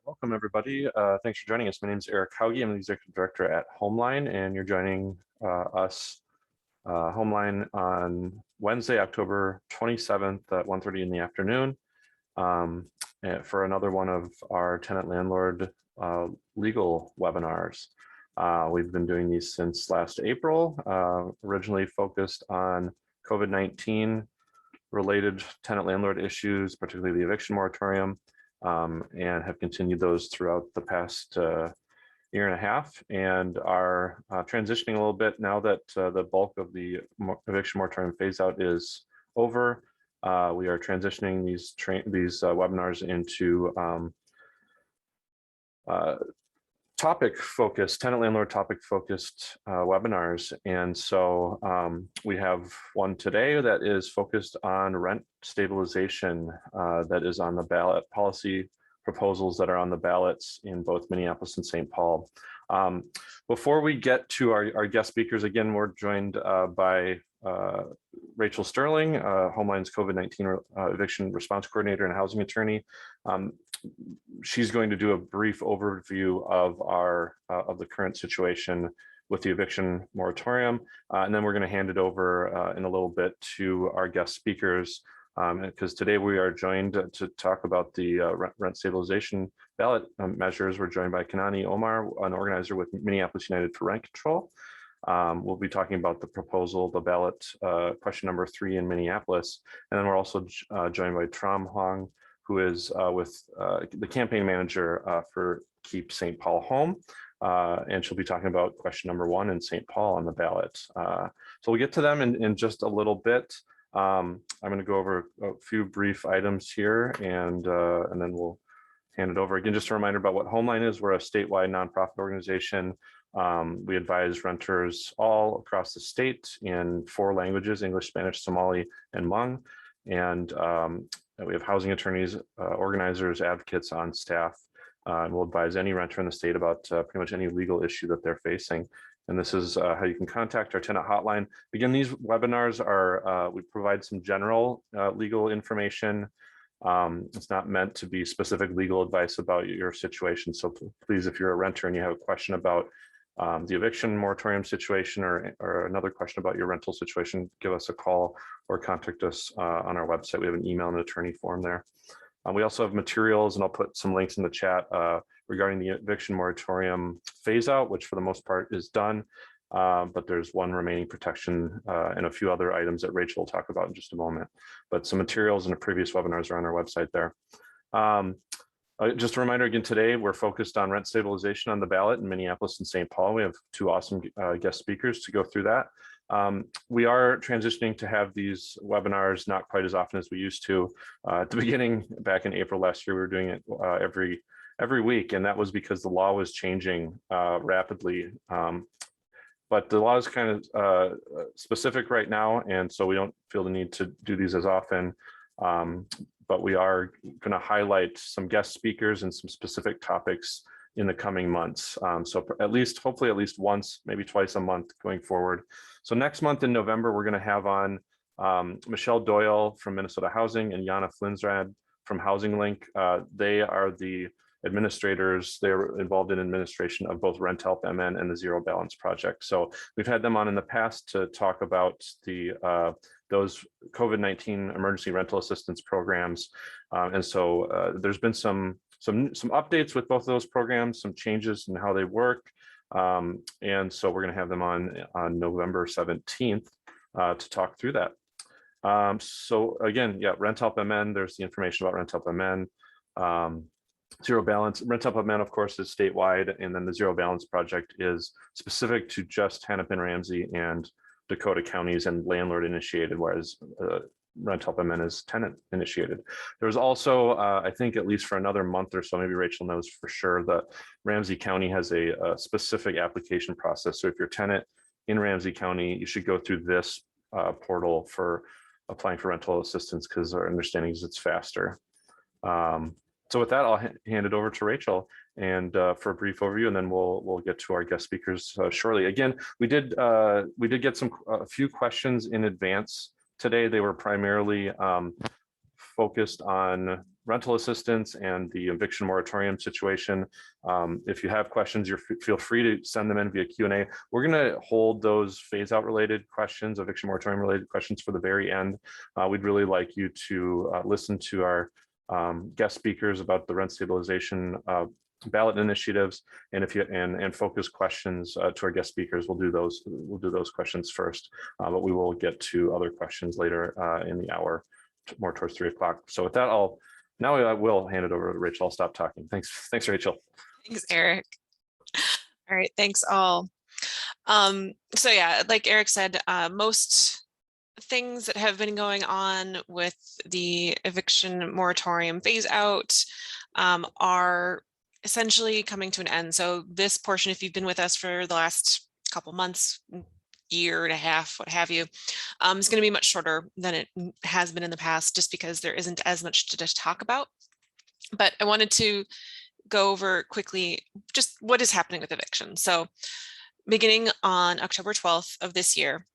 Welcome everybody. Thanks for joining us. My name is Eric Hauge. I'm the Executive Director at Homeline, and you're joining us, Homeline, on Wednesday, October 27th at 1:30 in the afternoon for another one of our tenant landlord legal webinars. We've been doing these since last April, originally focused on COVID-19 related tenant landlord issues, particularly the eviction moratorium. And have continued those throughout the past year and a half, and are transitioning a little bit now that the bulk of the eviction moratorium phase out is over. We are transitioning these webinars into tenant landlord topic focused webinars. And so we have one today that is focused on rent stabilization that is on the ballot, policy proposals that are on the ballots in both Minneapolis and St. Paul. Before we get to our guest speakers, again, we're joined by Rachel Sterling, Homeline's COVID-19 eviction response coordinator and housing attorney. She's going to do a brief overview of the current situation with the eviction moratorium, and then we're going to hand it over in a little bit to our guest speakers, because today we are joined to talk about the rent stabilization ballot measures. We're joined by Kanani Omar, an organizer with Minneapolis United for Rent Control. We'll be talking about the proposal, the ballot question number 3 in Minneapolis, and then we're also joined by Tram Hong, who is with the campaign manager for Keep St. Paul Home. And she'll be talking about question number 1 in St. Paul on the ballot. So we'll get to them in just a little bit. I'm going to go over a few brief items here, and then we'll hand it over. Again, just a reminder about what Homeline is. We're a statewide nonprofit organization. We advise renters all across the state in 4 languages: English, Spanish, Somali, and Hmong. And we have housing attorneys, organizers, advocates on staff, and we'll advise any renter in the state about pretty much any legal issue that they're facing. And this is how you can contact our tenant hotline. Again, these webinars are, we provide some general legal information. It's not meant to be specific legal advice about your situation. So please, if you're a renter and you have a question about the eviction moratorium situation or another question about your rental situation, give us a call or contact us on our website. We have an email and attorney form there. We also have materials, and I'll put some links in the chat regarding the eviction moratorium phase out, which for the most part is done. But there's one remaining protection and a few other items that Rachel will talk about in just a moment. But some materials in the previous webinars are on our website there. Just a reminder again, today we're focused on rent stabilization on the ballot in Minneapolis and St. Paul. We have 2 awesome guest speakers to go through that. We are transitioning to have these webinars not quite as often as we used to. At the beginning, back in April last year, we were doing it every week, and that was because the law was changing rapidly. But the law is kind of specific right now, and so we don't feel the need to do these as often. But we are going to highlight some guest speakers and some specific topics in the coming months. So hopefully at least once, maybe twice a month going forward. So next month in November, we're going to have on Michelle Doyle from Minnesota Housing and Jana Flinsrad from Housing Link. They are the administrators. They're involved in administration of both Rent Help MN and the Zero Balance Project. So we've had them on in the past to talk about those COVID-19 emergency rental assistance programs. And so there's been some updates with both of those programs, some changes in how they work. And so we're going to have them on November 17th to talk through that. So again, yeah, Rent Help MN, there's the information about Rent Help MN. Zero Balance, Rent Help MN, of course, is statewide, and then the Zero Balance Project is specific to just Hennepin, Ramsey, and Dakota counties and landlord initiated, whereas Rent Help MN is tenant initiated. There's also, I think at least for another month or so, maybe Rachel knows for sure, that Ramsey County has a specific application process. So if you're a tenant in Ramsey County, you should go through this portal for applying for rental assistance, because our understanding is it's faster. So with that, I'll hand it over to Rachel and for a brief overview, and then we'll get to our guest speakers shortly. Again, we did get a few questions in advance today. They were primarily focused on rental assistance and the eviction moratorium situation. If you have questions, feel free to send them in via Q&A. We're going to hold those phase out related questions, eviction moratorium related questions for the very end. We'd really like you to listen to our guest speakers about the rent stabilization ballot initiatives, and if you and focus questions to our guest speakers. We'll do those questions first, but we will get to other questions later in the hour, more towards 3 o'clock. So with that, I will hand it over to Rachel. I'll stop talking. Thanks, Rachel. Thanks, Eric. All right, thanks all. So yeah, like Eric said, most things that have been going on with the eviction moratorium phase out are essentially coming to an end. So this portion, if you've been with us for the last couple months, year and a half, what have you, is going to be much shorter than it has been in the past, just because there isn't as much to just talk about. But I wanted to go over quickly just what is happening with eviction. So beginning on October 12th of this year,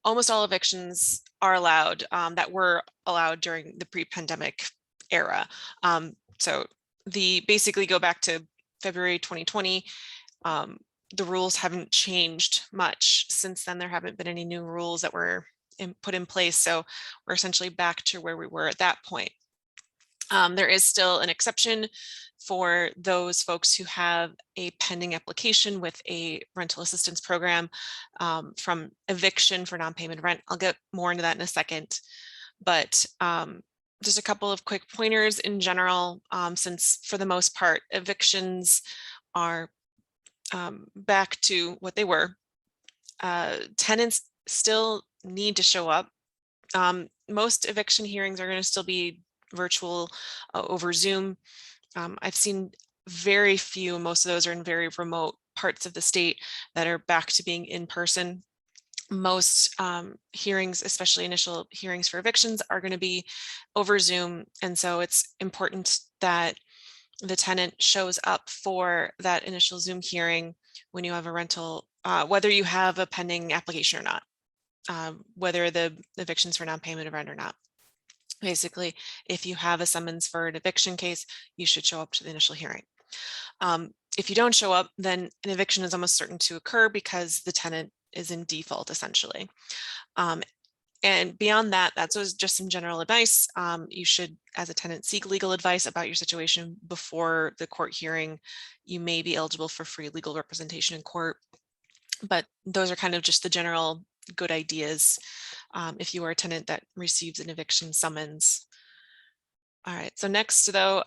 almost all evictions are allowed that were allowed during the pre-pandemic era. So the basically go back to February 2020. The rules haven't changed much since then. There haven't been any new rules that were put in place. So we're essentially back to where we were at that point. There is still an exception for those folks who have a pending application with a rental assistance program from eviction for non-payment of rent. I'll get more into that in a second, but just a couple of quick pointers in general, since for the most part, evictions are back to what they were. Tenants still need to show up. Most eviction hearings are going to still be virtual over Zoom. I've seen very few, most of those are in very remote parts of the state, that are back to being in person. Most hearings, especially initial hearings for evictions, are going to be over Zoom. And so it's important that the tenant shows up for that initial Zoom hearing when you have a rental, whether you have a pending application or not, whether the eviction's for non-payment of rent or not. Basically, if you have a summons for an eviction case, you should show up to the initial hearing. If you don't show up, then an eviction is almost certain to occur because the tenant is in default, essentially. And beyond that, that's just some general advice. You should, as a tenant, seek legal advice about your situation before the court hearing. You may be eligible for free legal representation in court, but those are kind of just the general good ideas if you are a tenant that receives an eviction summons. All right, so next though,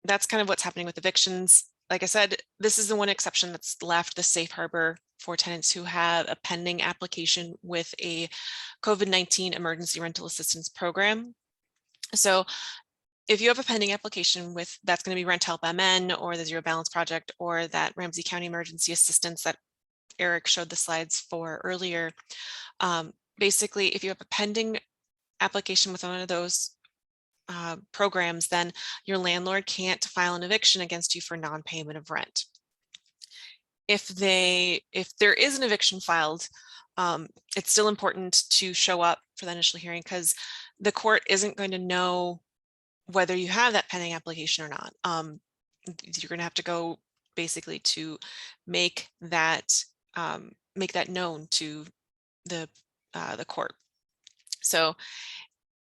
that's kind of what's happening with evictions. Like I said, this is the one exception that's left, the safe harbor for tenants who have a pending application with a COVID-19 emergency rental assistance program. So if you have a pending application with, that's going to be Rent Help MN or the Zero Balance Project or that Ramsey County Emergency Assistance that Eric showed the slides for earlier. Basically, if you have a pending application with one of those programs, then your landlord can't file an eviction against you for non-payment of rent. If there is an eviction filed, it's still important to show up for the initial hearing because the court isn't going to know whether you have that pending application or not. You're going to have to go basically to make that known to the court. So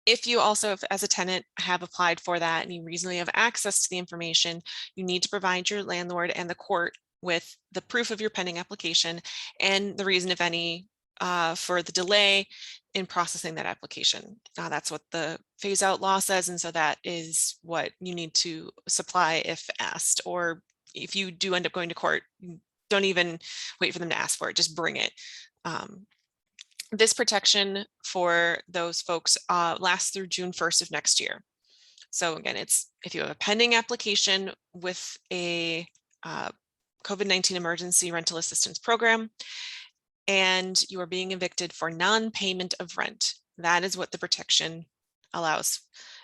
if you also, as a tenant, have applied for that and you reasonably have access to the information, you need to provide your landlord and the court with the proof of your pending application and the reason, if any, for the delay in processing that application. That's what the phase out law says, and so that is what you need to supply if asked, or if you do end up going to court, don't even wait for them to ask for it, just bring it. This protection for those folks lasts through June 1st of next year. So again, it's if you have a pending application with a COVID-19 emergency rental assistance program and you are being evicted for non-payment of rent, that is what the protection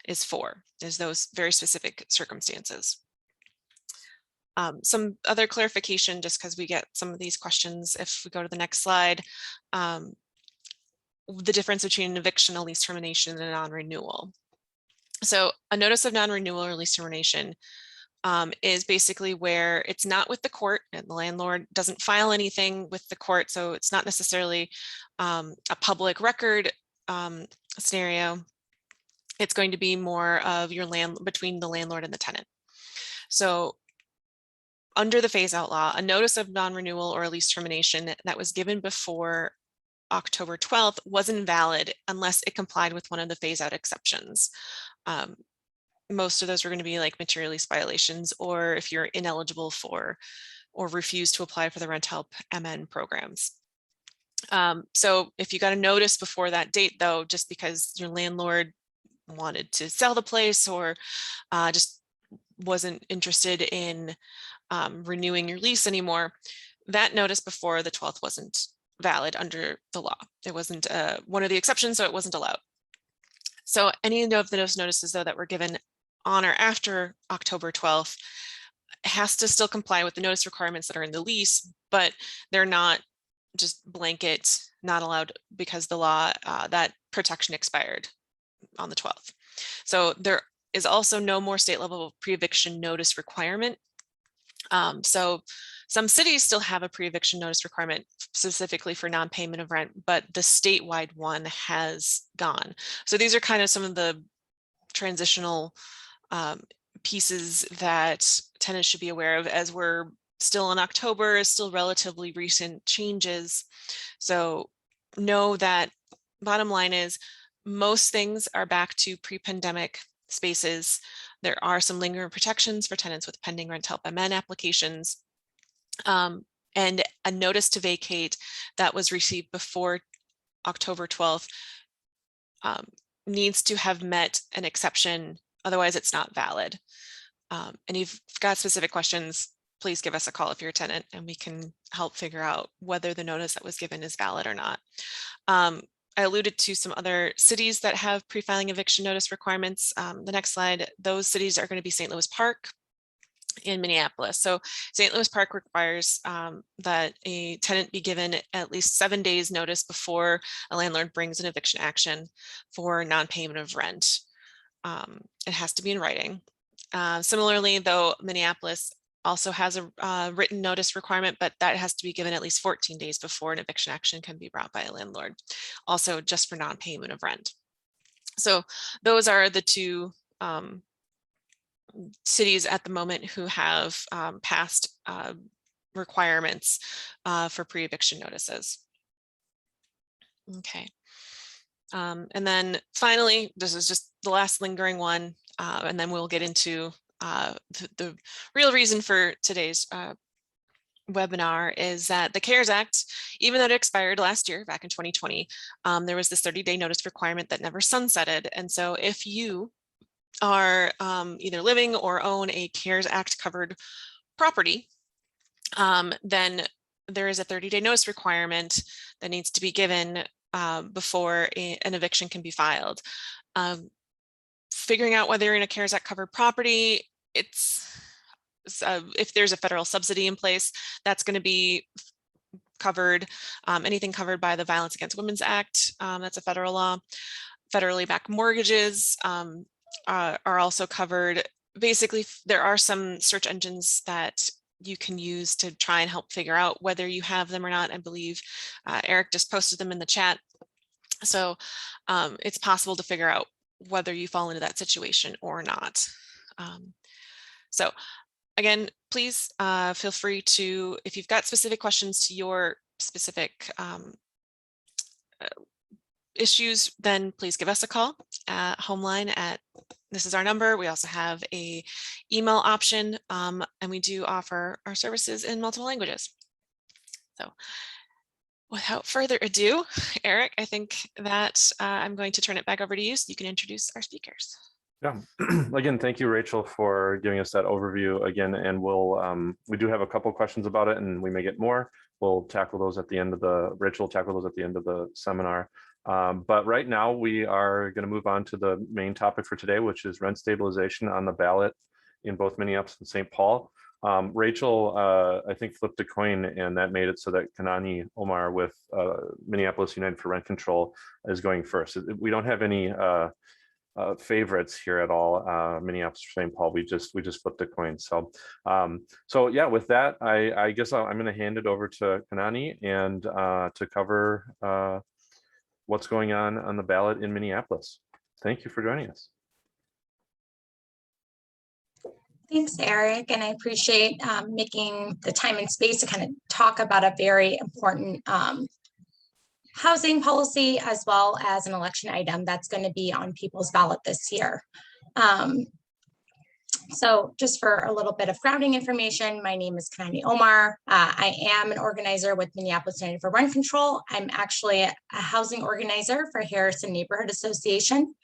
is for, is those very specific circumstances. Some other clarification, just because we get some of these questions if we go to the next slide. The difference between an eviction, a lease termination, and a non-renewal. So a notice of non-renewal or lease termination is basically where it's not with the court and the landlord doesn't file anything with the court. So it's not necessarily a public record scenario. It's going to be more of your between the landlord and the tenant. So under the phase out law, a notice of non-renewal or lease termination that was given before October 12th was invalid unless it complied with one of the phase out exceptions. Most of those were going to be like material lease violations, or if you're ineligible for or refuse to apply for the rent help MN programs. So if you got a notice before that date, though, just because your landlord wanted to sell the place or just wasn't interested in renewing your lease anymore, that notice before the 12th wasn't valid under the law. It wasn't one of the exceptions, so it wasn't allowed. So any of those notices, though, that were given on or after October 12th has to still comply with the notice requirements that are in the lease, but they're not just blanket, not allowed because the law, that protection expired on the 12th. So there is also no more state level pre-eviction notice requirement. So some cities still have a pre-eviction notice requirement specifically for non-payment of rent, but the statewide one has gone. So these are kind of some of the transitional pieces that tenants should be aware of as we're still in October, still relatively recent changes. So know that bottom line is most things are back to pre-pandemic spaces. There are some lingering protections for tenants with pending rent help MN applications. And a notice to vacate that was received before October 12th needs to have met an exception, otherwise it's not valid. And you've got specific questions, please give us a call if you're a tenant and we can help figure out whether the notice that was given is valid or not. I alluded to some other cities that have pre-filing eviction notice requirements. The next slide, those cities are going to be St. Louis Park in Minneapolis. So St. Louis Park requires that a tenant be given at least 7 days notice before a landlord brings an eviction action for non-payment of rent. It has to be in writing. Similarly, though, Minneapolis also has a written notice requirement, but that has to be given at least 14 days before an eviction action can be brought by a landlord, also just for non-payment of rent. So those are the two cities at the moment who have passed requirements for pre-eviction notices. Okay. And then finally, this is just the last lingering one, and then we'll get into the real reason for today's webinar is that the CARES Act, even though it expired last year, back in 2020, there was this 30-day notice requirement that never sunsetted. And so if you are either living or own a CARES Act covered property, then there is a 30-day notice requirement that needs to be given before an eviction can be filed. Figuring out whether you're in a CARES Act covered property, it's if there's a federal subsidy in place, that's going to be covered. Anything covered by the Violence Against Women's Act, that's a federal law. Federally backed mortgages are also covered. Basically, there are some search engines that you can use to try and help figure out whether you have them or not. I believe Eric just posted them in the chat. So it's possible to figure out whether you fall into that situation or not. So again, please feel free to, if you've got specific questions to your specific issues, then please give us a call at Homeline at, this is our number. We also have a email option, and we do offer our services in multiple languages. So without further ado, Eric, I think that I'm going to turn it back over to you so you can introduce our speakers. Yeah, again, thank you, Rachel, for giving us that overview again. And we'll, we do have a couple questions about it and we may get more. We'll tackle those at the end of Rachel will tackle those at the end of the seminar. But right now we are going to move on to the main topic for today, which is rent stabilization on the ballot in both Minneapolis and St. Paul. Rachel, I think, flipped a coin and that made it so that Kanani Omar with Minneapolis United for Rent Control is going first. We don't have any favorites here at all. Minneapolis or St. Paul, we just flipped a coin. So so yeah, with that, I guess I'm going to hand it over to Kanani and to cover what's going on the ballot in Minneapolis. Thank you for joining us. Thanks, Eric, and I appreciate making the time and space to kind of talk about a very important housing policy, as well as an election item that's going to be on people's ballot this year. So just for a little bit of grounding information, my name is Kanani Omar. I am an organizer with Minneapolis United for Rent Control. I'm actually a housing organizer for Harrison Neighborhood Association.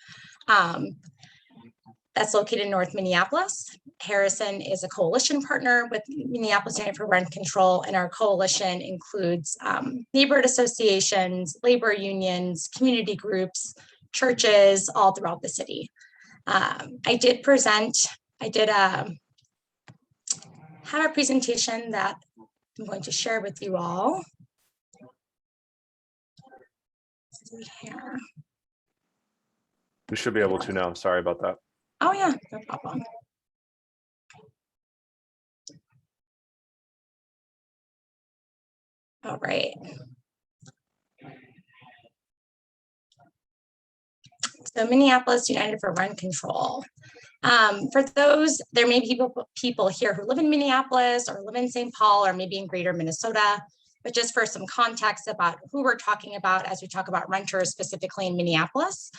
That's located in North Minneapolis. Harrison is a coalition partner with Minneapolis United for Rent Control, and our coalition includes neighborhood associations, labor unions, community groups, churches, all throughout the city. I did have a presentation that I'm going to share with you all. Here. We should be able to now. Sorry about that. Oh yeah, no problem. All right. So Minneapolis United for Rent Control. For those, there may be people here who live in Minneapolis or live in St. Paul or maybe in greater Minnesota, but just for some context about who we're talking about as we talk about renters specifically in Minneapolis.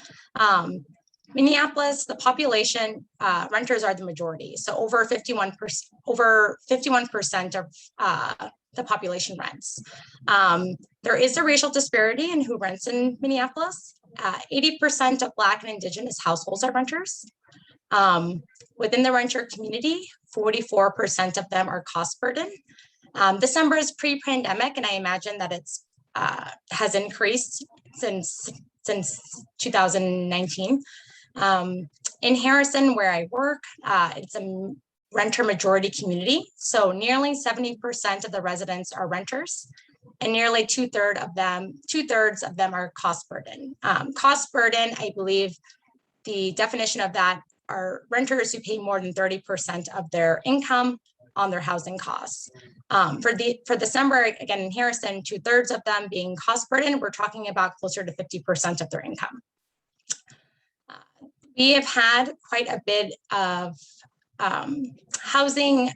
Minneapolis, the population, renters are the majority. So over 51% of the population rents. There is a racial disparity in who rents in Minneapolis. 80% of Black and Indigenous households are renters. Within the renter community, 44% of them are cost burden. This number is pre-pandemic, and I imagine that it's has increased since 2019. In Harrison, where I work, it's a renter majority community. So nearly 70% of the residents are renters, and nearly two-thirds of them are cost burden. Cost burden, I believe the definition of that are renters who pay more than 30% of their income on their housing costs. For December, again, in Harrison, two-thirds of them being cost burden, we're talking about closer to 50% of their income. We have had quite a bit of housing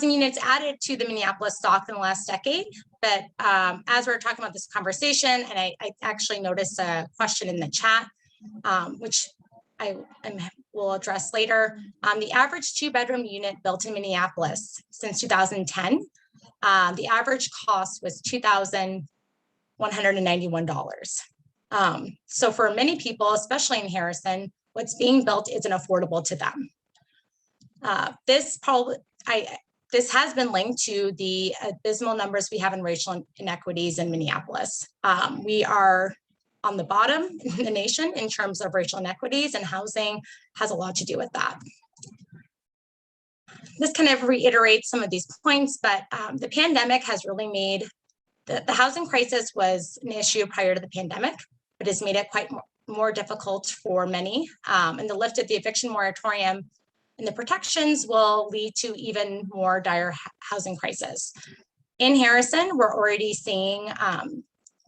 units added to the Minneapolis stock in the last decade. But as we're talking about this conversation, and I actually noticed a question in the chat, which I will address later. The average two-bedroom unit built in Minneapolis since 2010, the average cost was $2,191. So for many people, especially in Harrison, what's being built isn't affordable to them. This has been linked to the abysmal numbers we have in racial inequities in Minneapolis. We are on the bottom in the nation in terms of racial inequities, and housing has a lot to do with that. This kind of reiterates some of these points, but the pandemic has really made, the housing crisis was an issue prior to the pandemic, but has made it quite more difficult for many. And the lift of the eviction moratorium and the protections will lead to even more dire housing crisis. In Harrison, we're already seeing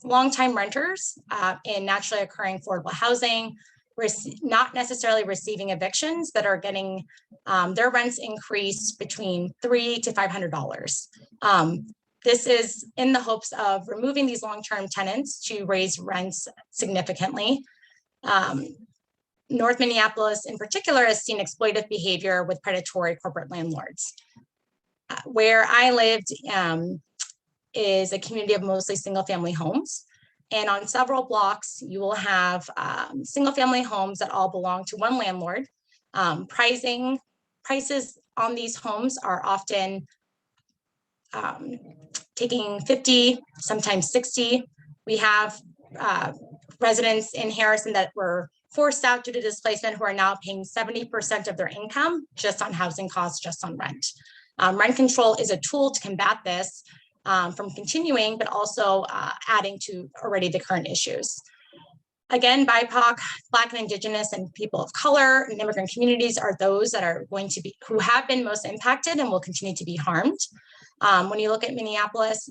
long-time renters in naturally occurring affordable housing, not necessarily receiving evictions, but are getting their rents increased between $300 to $500. This is in the hopes of removing these long-term tenants to raise rents significantly. North Minneapolis in particular has seen exploitative behavior with predatory corporate landlords. Where I lived is a community of mostly single-family homes. And on several blocks, you will have single-family homes that all belong to one landlord. Prices on these homes are often taking 50, sometimes 60. We have residents in Harrison that were forced out due to displacement who are now paying 70% of their income just on housing costs, just on rent. Rent control is a tool to combat this from continuing, but also adding to already the current issues. Again, BIPOC, Black and Indigenous and people of color and immigrant communities are those that are going to be, who have been most impacted and will continue to be harmed. When you look at Minneapolis,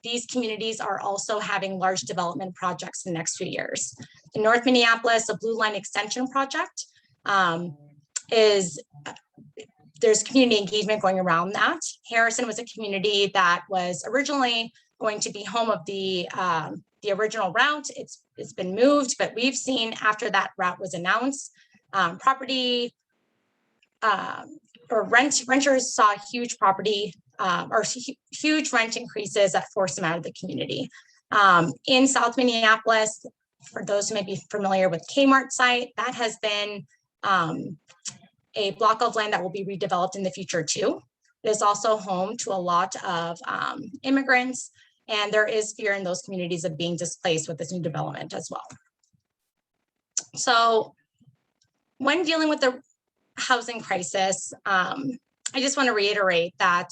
these communities are also having large development projects in the next few years. In North Minneapolis, a Blue Line extension project there's community engagement going around that. Harrison was a community that was originally going to be home of the original route. It's been moved, but we've seen after that route was announced, renters saw huge huge rent increases that forced them out of the community. In South Minneapolis, for those who may be familiar with Kmart site, that has been a block of land that will be redeveloped in the future too. It is also home to a lot of immigrants, and there is fear in those communities of being displaced with this new development as well. So when dealing with the housing crisis, I just want to reiterate that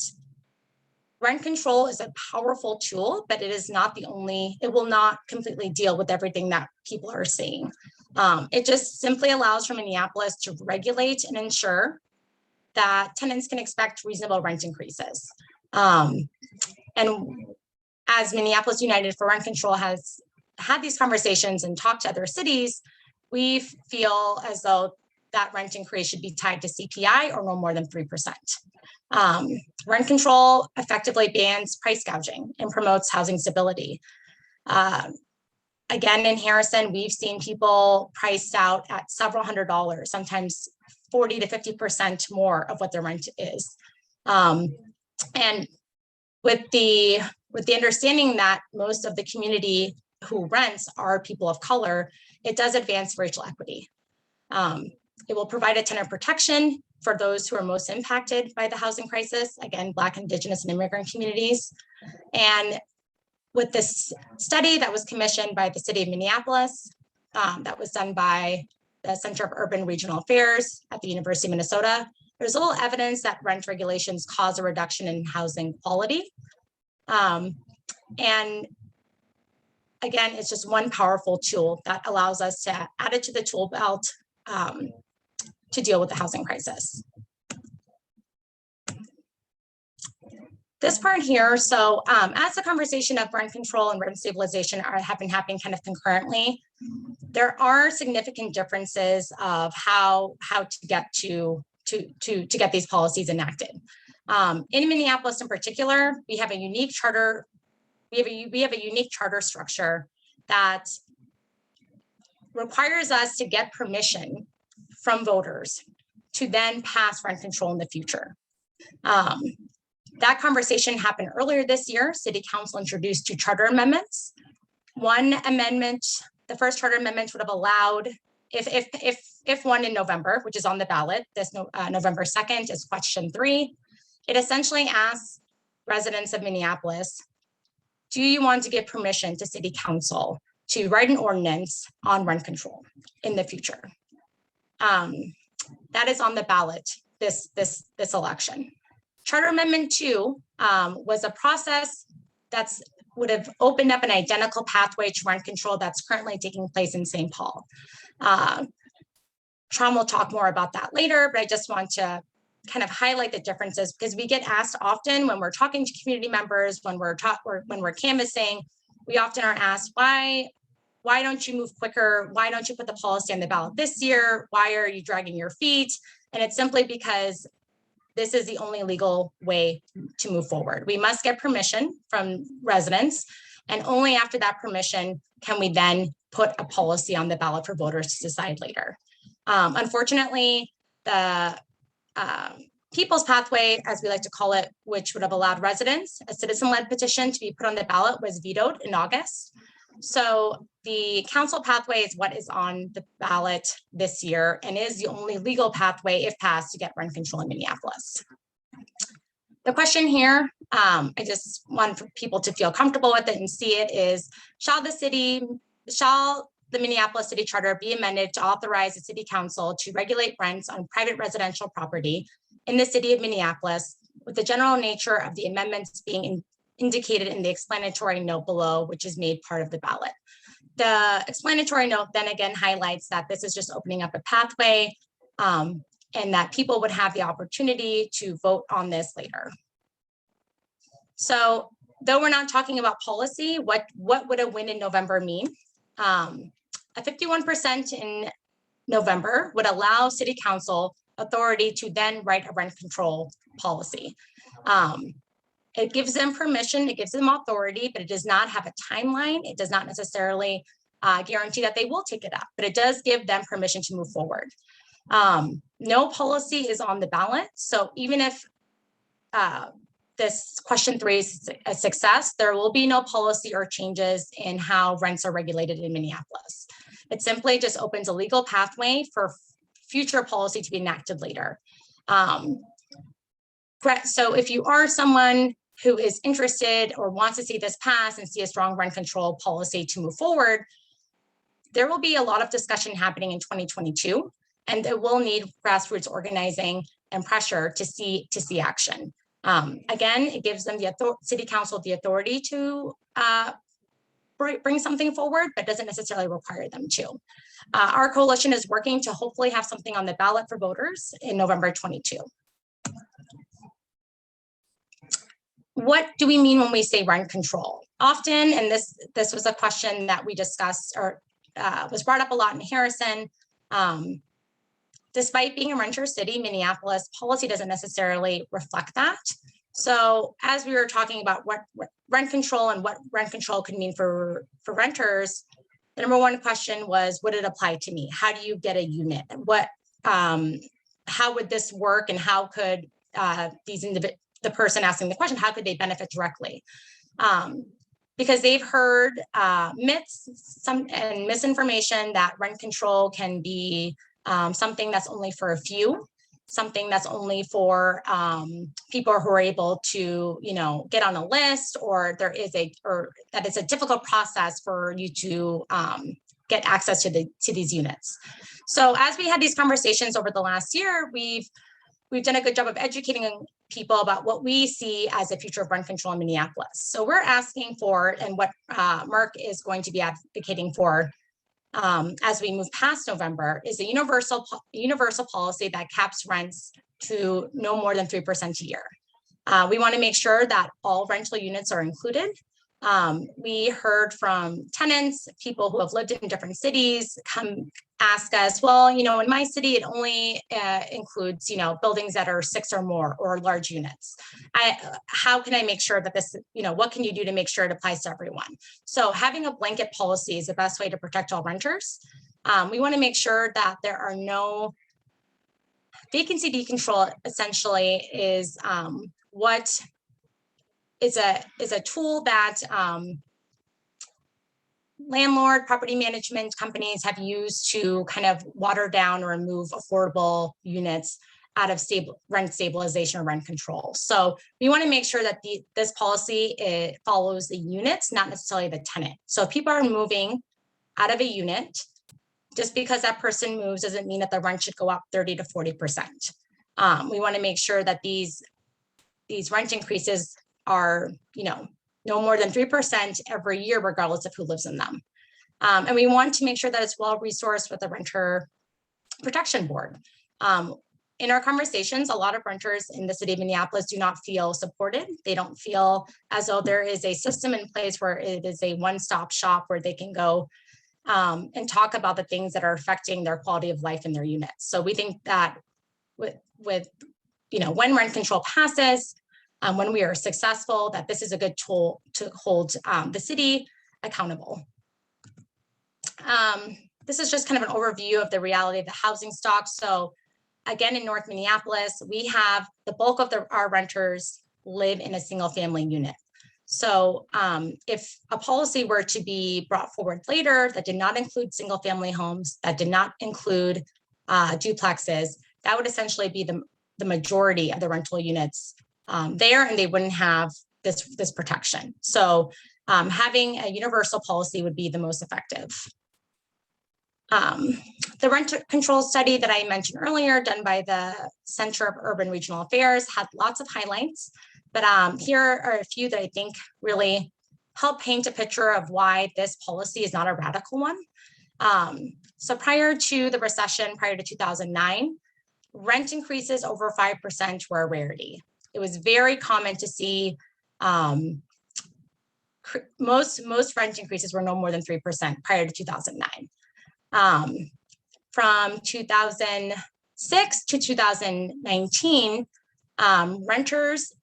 rent control is a powerful tool, but it is not the only, it will not completely deal with everything that people are seeing. It just simply allows for Minneapolis to regulate and ensure that tenants can expect reasonable rent increases. And as Minneapolis United for Rent Control has had these conversations and talked to other cities, we feel as though that rent increase should be tied to CPI or no more than 3%. Rent control effectively bans price gouging and promotes housing stability. Again, in Harrison, we've seen people priced out at several $100s, sometimes 40 to 50% more of what their rent is. And with the understanding that most of the community who rents are people of color, it does advance racial equity. It will provide a tenant protection for those who are most impacted by the housing crisis, again, Black, Indigenous, and immigrant communities. And with this study that was commissioned by the city of Minneapolis, that was done by the Center of Urban Regional Affairs at the University of Minnesota, there's a little evidence that rent regulations cause a reduction in housing quality. And again, it's just one powerful tool that allows us to add it to the tool belt to deal with the housing crisis. This part here, so as the conversation of rent control and rent stabilization have been happening kind of concurrently, there are significant differences of how to get get these policies enacted. In Minneapolis in particular, we have a unique charter. We have a unique charter structure that requires us to get permission from voters to then pass rent control in the future. That conversation happened earlier this year. City Council introduced 2 charter amendments. One amendment, the first charter amendment would have allowed, if one in November, which is on the ballot, this November 2nd is question 3. It essentially asks residents of Minneapolis, do you want to give permission to City Council to write an ordinance on rent control in the future? That is on the ballot this election. Charter Amendment 2 was a process that would have opened up an identical pathway to rent control that's currently taking place in St. Paul. Trom will talk more about that later, but I just want to kind of highlight the differences because we get asked often when we're talking to community members, when we're canvassing, we often are asked, why don't you move quicker? Why don't you put the policy on the ballot this year? Why are you dragging your feet? And it's simply because this is the only legal way to move forward. We must get permission from residents, and only after that permission can we then put a policy on the ballot for voters to decide later. Unfortunately, the People's Pathway, as we like to call it, which would have allowed residents a citizen-led petition to be put on the ballot, was vetoed in August. So the council pathway is what is on the ballot this year and is the only legal pathway, if passed, to get rent control in Minneapolis. The question here, I just want for people to feel comfortable with it and see it, is shall the Minneapolis City Charter be amended to authorize the City Council to regulate rents on private residential property in the city of Minneapolis, with the general nature of the amendments being indicated in the explanatory note below, which is made part of the ballot. The explanatory note then again highlights that this is just opening up a pathway, and that people would have the opportunity to vote on this later. So though we're not talking about policy, what would a win in November mean? A 51% in November would allow City Council authority to then write a rent control policy. It gives them permission, it gives them authority, but it does not have a timeline. It does not necessarily guarantee that they will take it up, but it does give them permission to move forward. No policy is on the ballot. So even if this question 3 is a success, there will be no policy or changes in how rents are regulated in Minneapolis. It simply just opens a legal pathway for future policy to be enacted later. So if you are someone who is interested or wants to see this pass and see a strong rent control policy to move forward, there will be a lot of discussion happening in 2022, and it will need grassroots organizing and pressure to see action. Again, it gives them the City Council the authority to bring something forward, but doesn't necessarily require them to. Our coalition is working to hopefully have something on the ballot for voters in November 22. What do we mean when we say rent control? Often, and this was a question that we discussed or was brought up a lot in Harrison. Despite being a renter city, Minneapolis policy doesn't necessarily reflect that. So as we were talking about what rent control and what rent control could mean for renters, the number one question was, would it apply to me? How do you get a unit? How would this work? And how could the person asking the question, how could they benefit directly? Because they've heard myths and misinformation that rent control can be something that's only for a few, something that's only for people who are able to, get on a list, or that it's a difficult process for you to get access to these units. So as we had these conversations over the last year, we've done a good job of educating people about what we see as a future of rent control in Minneapolis. So we're asking for, and what Mark is going to be advocating for as we move past November, is a universal policy that caps rents to no more than 3% a year. We want to make sure that all rental units are included. We heard from tenants, people who have lived in different cities, come ask us, well, in my city, it only includes, buildings that are 6 or more or large units. How can I make sure that this, what can you do to make sure it applies to everyone? So having a blanket policy is the best way to protect all renters. We want to make sure that there are no vacancy decontrol. Essentially is what is a tool that landlord property management companies have used to kind of water down or remove affordable units out of rent stabilization or rent control. So we want to make sure that this policy follows the units, not necessarily the tenant. So if people are moving out of a unit, just because that person moves doesn't mean that the rent should go up 30 to 40%. We want to make sure that these rent increases are, no more than 3% every year, regardless of who lives in them. And we want to make sure that it's well resourced with the Renter Protection Board. In our conversations, a lot of renters in the city of Minneapolis do not feel supported. They don't feel as though there is a system in place where it is a one-stop shop where they can go and talk about the things that are affecting their quality of life in their units. So we think that with when rent control passes, when we are successful, that this is a good tool to hold the city accountable. This is just kind of an overview of the reality of the housing stock. So again, in North Minneapolis, we have the bulk of our renters live in a single family unit. So if a policy were to be brought forward later that did not include single family homes, that did not include duplexes, that would essentially be the majority of the rental units there, and they wouldn't have this protection. So having a universal policy would be the most effective. The rent control study that I mentioned earlier, done by the Center of Urban Regional Affairs, had lots of highlights, but here are a few that I think really help paint a picture of why this policy is not a radical one. So prior to the recession, prior to 2009, rent increases over 5% were a rarity. It was very common to see most rent increases were no more than 3% prior to 2009. From 2006 to 2019, renters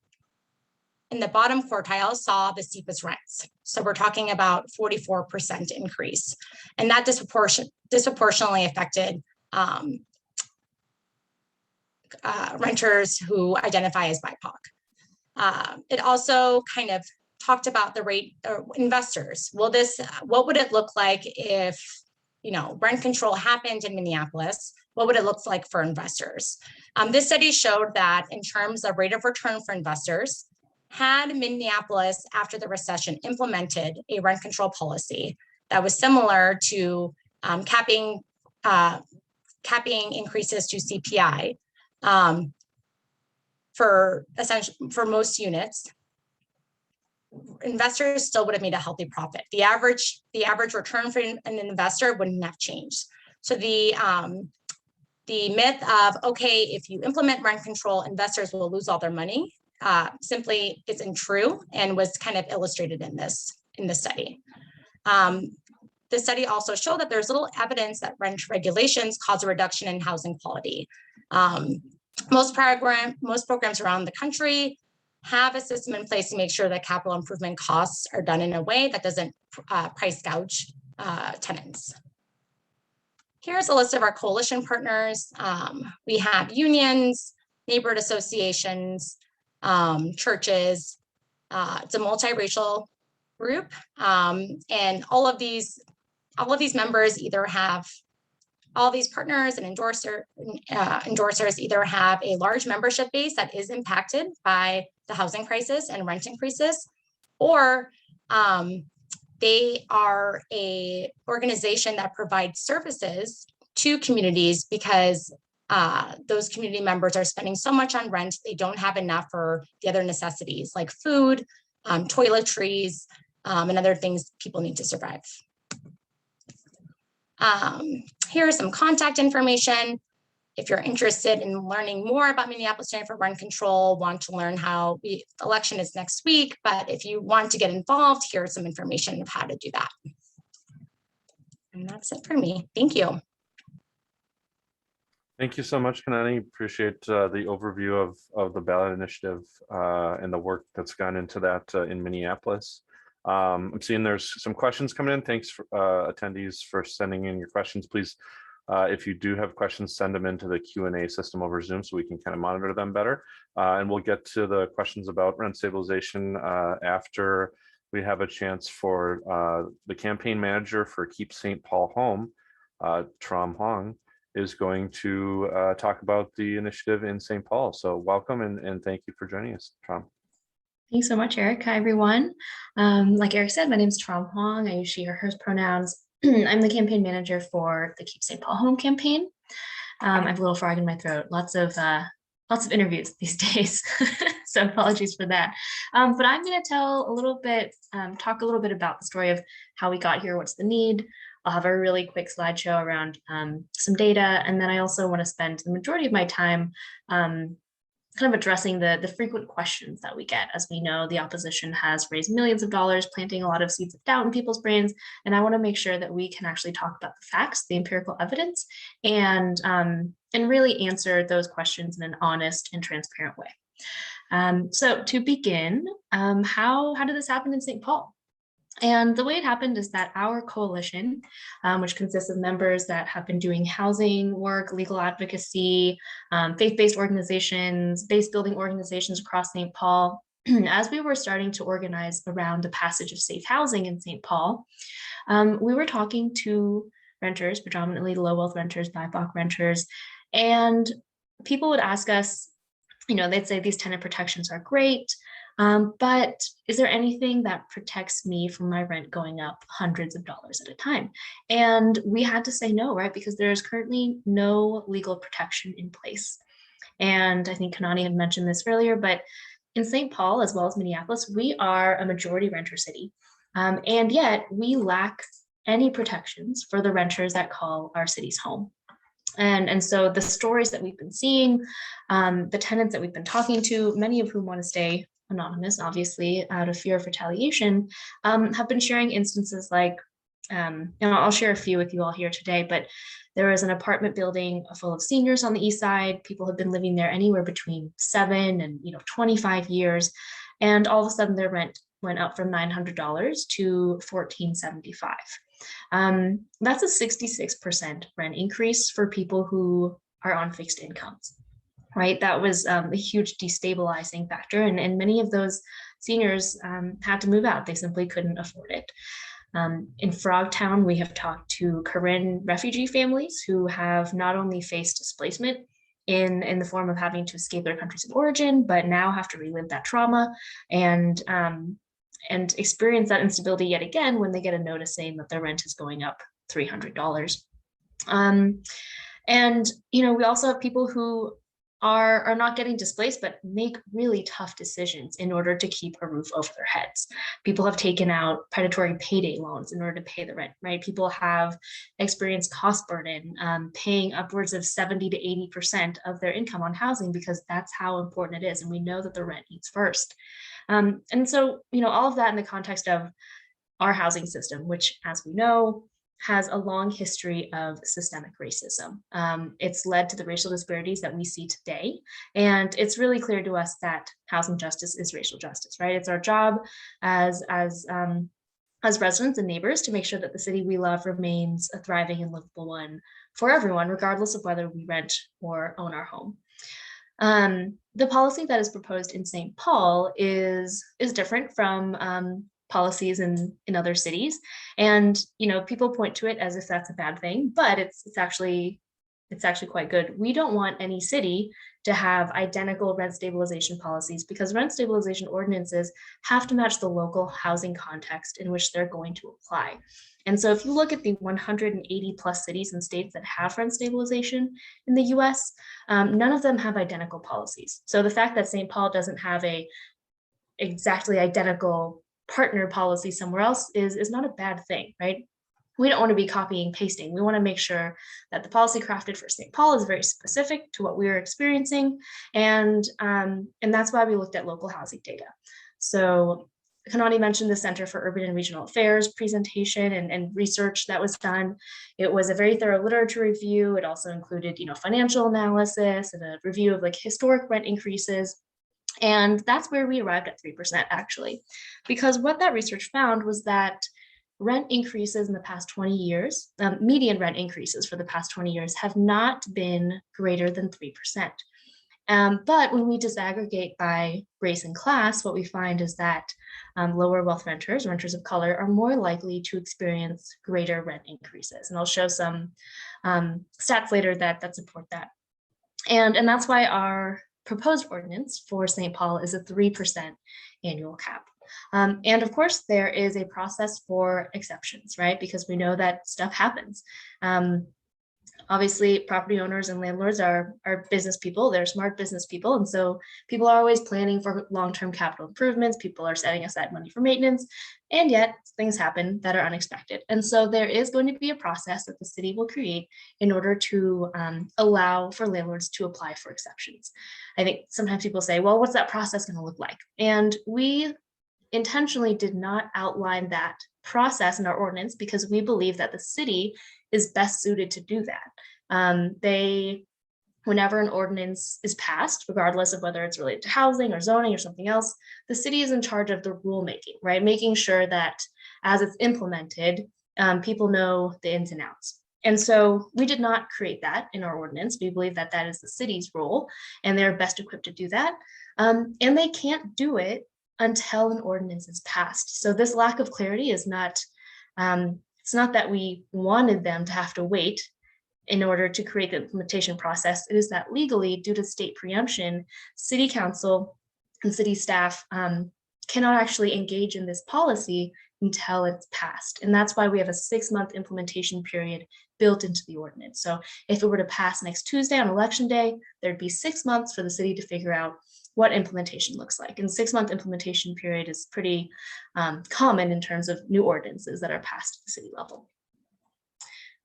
in the bottom quartile saw the steepest rents. So we're talking about 44% increase. And that disproportionately affected renters who identify as BIPOC. It also kind of talked about the rate investors. What would it look like if, rent control happened in Minneapolis? What would it look like for investors? This study showed that in terms of rate of return for investors, had Minneapolis after the recession implemented a rent control policy that was similar to capping increases to CPI for most units, investors still would have made a healthy profit. The average return for an investor wouldn't have changed. So the myth of, okay, if you implement rent control, investors will lose all their money, simply isn't true, and was kind of illustrated in this study. The study also showed that there's little evidence that rent regulations cause a reduction in housing quality. Most programs around the country have a system in place to make sure that capital improvement costs are done in a way that doesn't price gouge tenants. Here's a list of our coalition partners. We have unions, neighborhood associations, churches. It's a multiracial group, and all of these members either have, all these partners and endorsers either have a large membership base that is impacted by the housing crisis and rent increases, or they are a organization that provides services to communities because those community members are spending so much on rent, they don't have enough for the other necessities like food, toiletries, and other things people need to survive. Here is some contact information. If you're interested in learning more about Minneapolis Center for Rent Control, want to learn how the election is next week, but if you want to get involved, here's some information of how to do that. And that's it for me. Thank you. Thank you so much, Kanani. Appreciate the overview of the ballot initiative and the work that's gone into that in Minneapolis. I'm seeing there's some questions coming in. Thanks for attendees for sending in your questions. Please, if you do have questions, send them into the Q&A system over Zoom so we can kind of monitor them better. And we'll get to the questions about rent stabilization after we have a chance for the campaign manager for Keep St. Paul Home, Trom Hong, is going to talk about the initiative in St. Paul. So welcome and thank you for joining us, Trom. Thanks so much, Eric. Hi, everyone. Like Eric said, my name is Trom Hong. I use she, her, hers pronouns. I'm the campaign manager for the Keep St. Paul Home campaign. I have a little frog in my throat. Lots of interviews these days, so apologies for that. But I'm going to tell a little bit, talk a little bit about the story of how we got here, what's the need. I'll have a really quick slideshow around some data, and then I also want to spend the majority of my time kind of addressing the frequent questions that we get. As we know, the opposition has raised millions of dollars, planting a lot of seeds of doubt in people's brains, and I want to make sure that we can actually talk about the facts, the empirical evidence, and really answer those questions in an honest and transparent way. So to begin, how did this happen in St. Paul? And the way it happened is that our coalition, which consists of members that have been doing housing work, legal advocacy, faith-based organizations, base building organizations across St. Paul, as we were starting to organize around the passage of safe housing in St. Paul, we were talking to renters, predominantly low wealth renters, BIPOC renters, and people would ask us, they'd say these tenant protections are great, but is there anything that protects me from my rent going up hundreds of dollars at a time? And we had to say no, right? Because there is currently no legal protection in place. And I think Kanani had mentioned this earlier, but in St. Paul, as well as Minneapolis, we are a majority renter city. And yet we lack any protections for the renters that call our cities home. And so the stories that we've been seeing, the tenants that we've been talking to, many of whom want to stay anonymous, obviously, out of fear of retaliation, have been sharing instances like, and I'll share a few with you all here today, but there is an apartment building full of seniors on the east side. People have been living there anywhere between 7 and 25 years. And all of a sudden their rent went up from $900 to $1,475. That's a 66% rent increase for people who are on fixed incomes, right? That was a huge destabilizing factor. And many of those seniors had to move out. They simply couldn't afford it. In Frogtown, we have talked to Karen refugee families who have not only faced displacement in the form of having to escape their countries of origin, but now have to relive that trauma and experience that instability yet again when they get a notice saying that their rent is going up $300. And we also have people who are not getting displaced, but make really tough decisions in order to keep a roof over their heads. People have taken out predatory payday loans in order to pay the rent, right? People have experienced cost burden, paying upwards of 70 to 80% of their income on housing because that's how important it is. And we know that the rent eats first. And so, all of that in the context of our housing system, which, as we know, has a long history of systemic racism. It's led to the racial disparities that we see today. And it's really clear to us that housing justice is racial justice, right? It's our job as residents and neighbors to make sure that the city we love remains a thriving and livable one for everyone, regardless of whether we rent or own our home. The policy that is proposed in St. Paul is different from policies in other cities. And, people point to it as if that's a bad thing, but it's actually quite good. We don't want any city to have identical rent stabilization policies because rent stabilization ordinances have to match the local housing context in which they're going to apply. And so if you look at the 180 plus cities and states that have rent stabilization in the US, none of them have identical policies. So the fact that St. Paul doesn't have a exactly identical partner policy somewhere else is not a bad thing, right? We don't want to be copying, pasting. We want to make sure that the policy crafted for St. Paul is very specific to what we're experiencing. And that's why we looked at local housing data. So Kanani mentioned the Center for Urban and Regional Affairs presentation and research that was done. It was a very thorough literature review. It also included, financial analysis and a review of historic rent increases. And that's where we arrived at 3% actually, because what that research found was that rent increases in the past 20 years, median rent increases for the past 20 years have not been greater than 3%. But when we disaggregate by race and class, what we find is that lower wealth renters of color, are more likely to experience greater rent increases. And I'll show some stats later that support that. And that's why our proposed ordinance for St. Paul is a 3% annual cap. And of course, there is a process for exceptions, right? Because we know that stuff happens. Obviously, property owners and landlords are business people. They're smart business people. And so people are always planning for long-term capital improvements. People are setting aside money for maintenance. And yet things happen that are unexpected. And so there is going to be a process that the city will create in order to allow for landlords to apply for exceptions. I think sometimes people say, well, what's that process going to look like? And we intentionally did not outline that process in our ordinance because we believe that the city is best suited to do that. Whenever an ordinance is passed, regardless of whether it's related to housing or zoning or something else, the city is in charge of the rulemaking, right? Making sure that as it's implemented, people know the ins and outs. And so we did not create that in our ordinance. We believe that that is the city's role and they're best equipped to do that. And they can't do it until an ordinance is passed. So this lack of clarity is not, it's not that we wanted them to have to wait in order to create the implementation process. It is that legally, due to state preemption, city council and city staff cannot actually engage in this policy until it's passed. And that's why we have a 6-month implementation period built into the ordinance. So if it were to pass next Tuesday on election day, there'd be 6 months for the city to figure out what implementation looks like. And 6-month implementation period is pretty common in terms of new ordinances that are passed at the city level.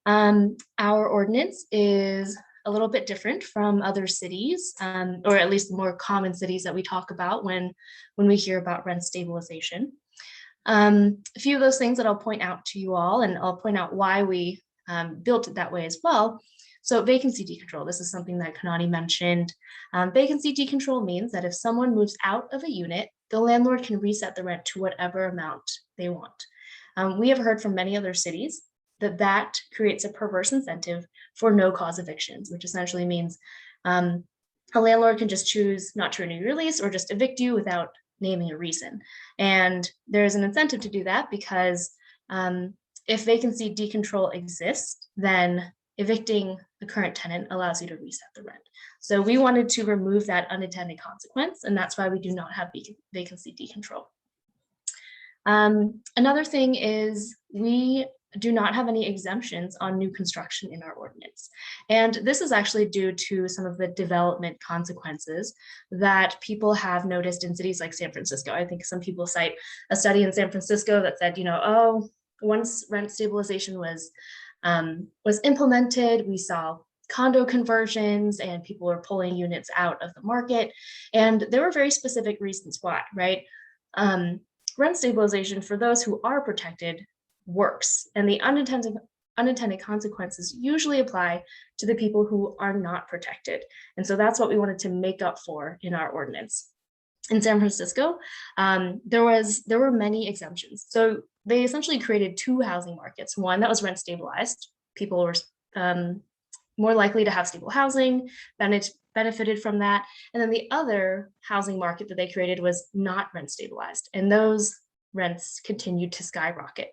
Our ordinance is a little bit different from other cities, or at least the more common cities that we talk about when we hear about rent stabilization. A few of those things that I'll point out to you all, and I'll point out why we built it that way as well. So vacancy decontrol, this is something that Kanani mentioned. Vacancy decontrol means that if someone moves out of a unit, the landlord can reset the rent to whatever amount they want. We have heard from many other cities that creates a perverse incentive for no cause evictions, which essentially means a landlord can just choose not to renew your lease or just evict you without naming a reason. And there's an incentive to do that because if vacancy decontrol exists, then evicting the current tenant allows you to reset the rent. So we wanted to remove that unintended consequence, and that's why we do not have vacancy decontrol. Another thing is we do not have any exemptions on new construction in our ordinance. And this is actually due to some of the development consequences that people have noticed in cities like San Francisco. I think some people cite a study in San Francisco that said, once rent stabilization was implemented, we saw condo conversions and people were pulling units out of the market. And there were very specific reasons why, right? Rent stabilization, for those who are protected, works, and the unintended consequences usually apply to the people who are not protected. And so that's what we wanted to make up for in our ordinance. In San Francisco, there were many exemptions. So they essentially created 2 housing markets. One that was rent stabilized. People were more likely to have stable housing, benefited from that. And then the other housing market that they created was not rent stabilized. And those rents continued to skyrocket,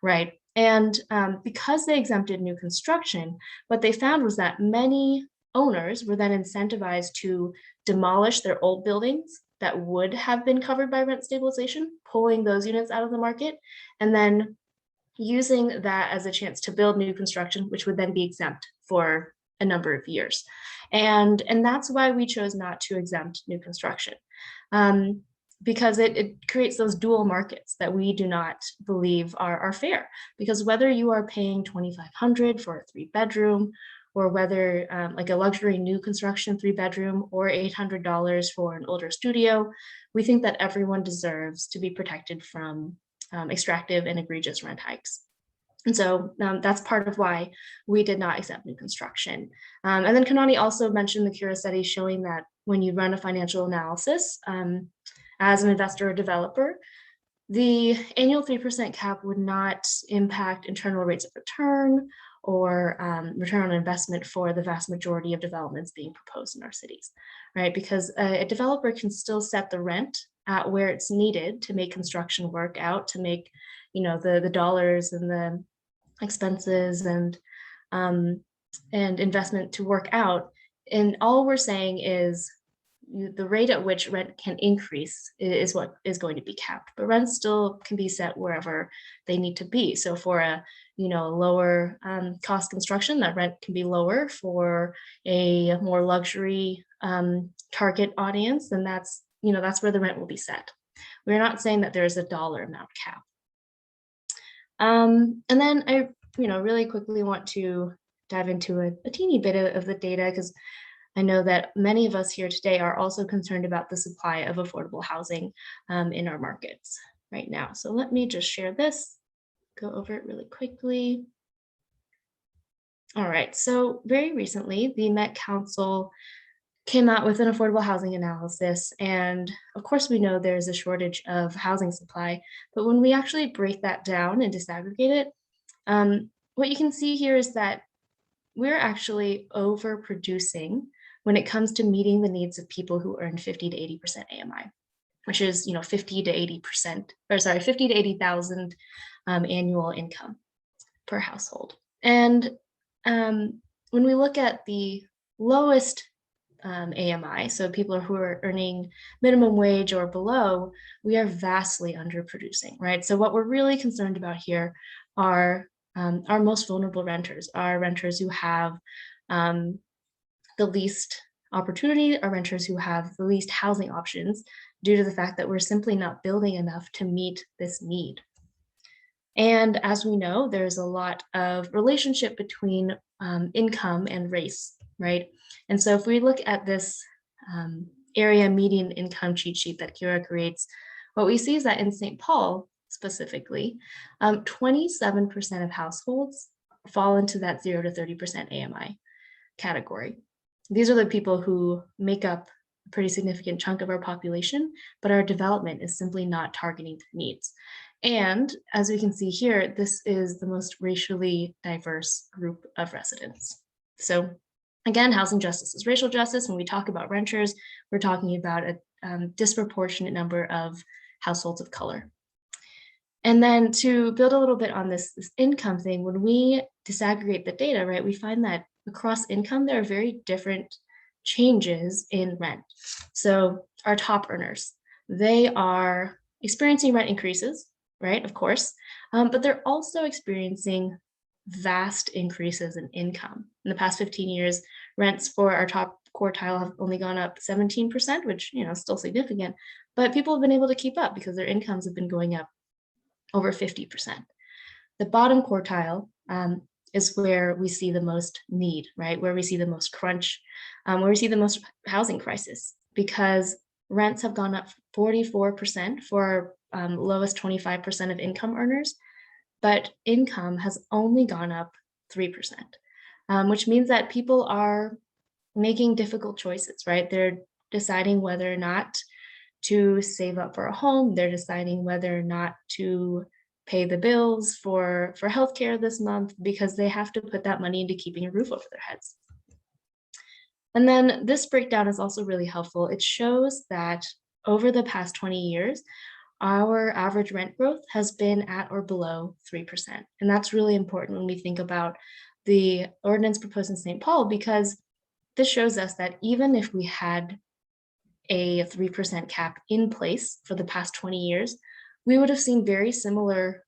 right? And because they exempted new construction, what they found was that many owners were then incentivized to demolish their old buildings that would have been covered by rent stabilization, pulling those units out of the market, and then using that as a chance to build new construction, which would then be exempt for a number of years. And that's why we chose not to exempt new construction, because it creates those dual markets that we do not believe are fair. Because whether you are paying $2,500 for a 3-bedroom, or whether like a luxury new construction 3-bedroom or $800 for an older studio, we think that everyone deserves to be protected from extractive and egregious rent hikes. And so that's part of why we did not accept new construction. And then Kanani also mentioned the Cura study showing that when you run a financial analysis as an investor or developer, the annual 3% cap would not impact internal rates of return or return on investment for the vast majority of developments being proposed in our cities, right? Because a developer can still set the rent at where it's needed to make construction work out, to make, the dollars and the expenses and investment to work out. And all we're saying is the rate at which rent can increase is what is going to be capped, but rent still can be set wherever they need to be. So for a lower cost construction, that rent can be lower. For a more luxury target audience, then that's where the rent will be set. We're not saying that there's a dollar amount cap. And then I really quickly want to dive into a teeny bit of the data, because I know that many of us here today are also concerned about the supply of affordable housing in our markets right now. So let me just share this, go over it really quickly. All right, so very recently, the Met Council came out with an affordable housing analysis. And of course, we know there's a shortage of housing supply, but when we actually break that down and disaggregate it, what you can see here is that we're actually overproducing when it comes to meeting the needs of people who earn 50 to 80% AMI, which is 50 to 80,000 annual income per household. And when we look at the lowest AMI, so people who are earning minimum wage or below, we are vastly underproducing, right? So what we're really concerned about here are our most vulnerable renters, are renters who have the least opportunity are renters who have the least housing options due to the fact that we're simply not building enough to meet this need. And as we know, there's a lot of relationship between income and race, right? And so if we look at this area median income cheat sheet that Kira creates, what we see is that in St. Paul specifically, 27% of households fall into that 0 to 30% AMI category. These are the people who make up a pretty significant chunk of our population, but our development is simply not targeting their needs. And as we can see here, this is the most racially diverse group of residents. So again, housing justice is racial justice. When we talk about renters, we're talking about a disproportionate number of households of color. And then to build a little bit on this income thing, when we disaggregate the data, right, we find that across income, there are very different changes in rent. So our top earners, they are experiencing rent increases, right, of course, but they're also experiencing vast increases in income. In the past 15 years, rents for our top quartile have only gone up 17%, which, you know, is still significant, but people have been able to keep up because their incomes have been going up over 50%. The bottom quartile is where we see the most need, right? Where we see the most crunch, where we see the most housing crisis, because rents have gone up 44% for our lowest 25% of income earners, but income has only gone up 3%, which means that people are making difficult choices, right? They're deciding whether or not to save up for a home. They're deciding whether or not to pay the bills for healthcare this month because they have to put that money into keeping a roof over their heads. And then this breakdown is also really helpful. It shows that over the past 20 years, our average rent growth has been at or below 3%. And that's really important when we think about the ordinance proposed in St. Paul, because this shows us that even if we had a 3% cap in place for the past 20 years, we would have seen very similar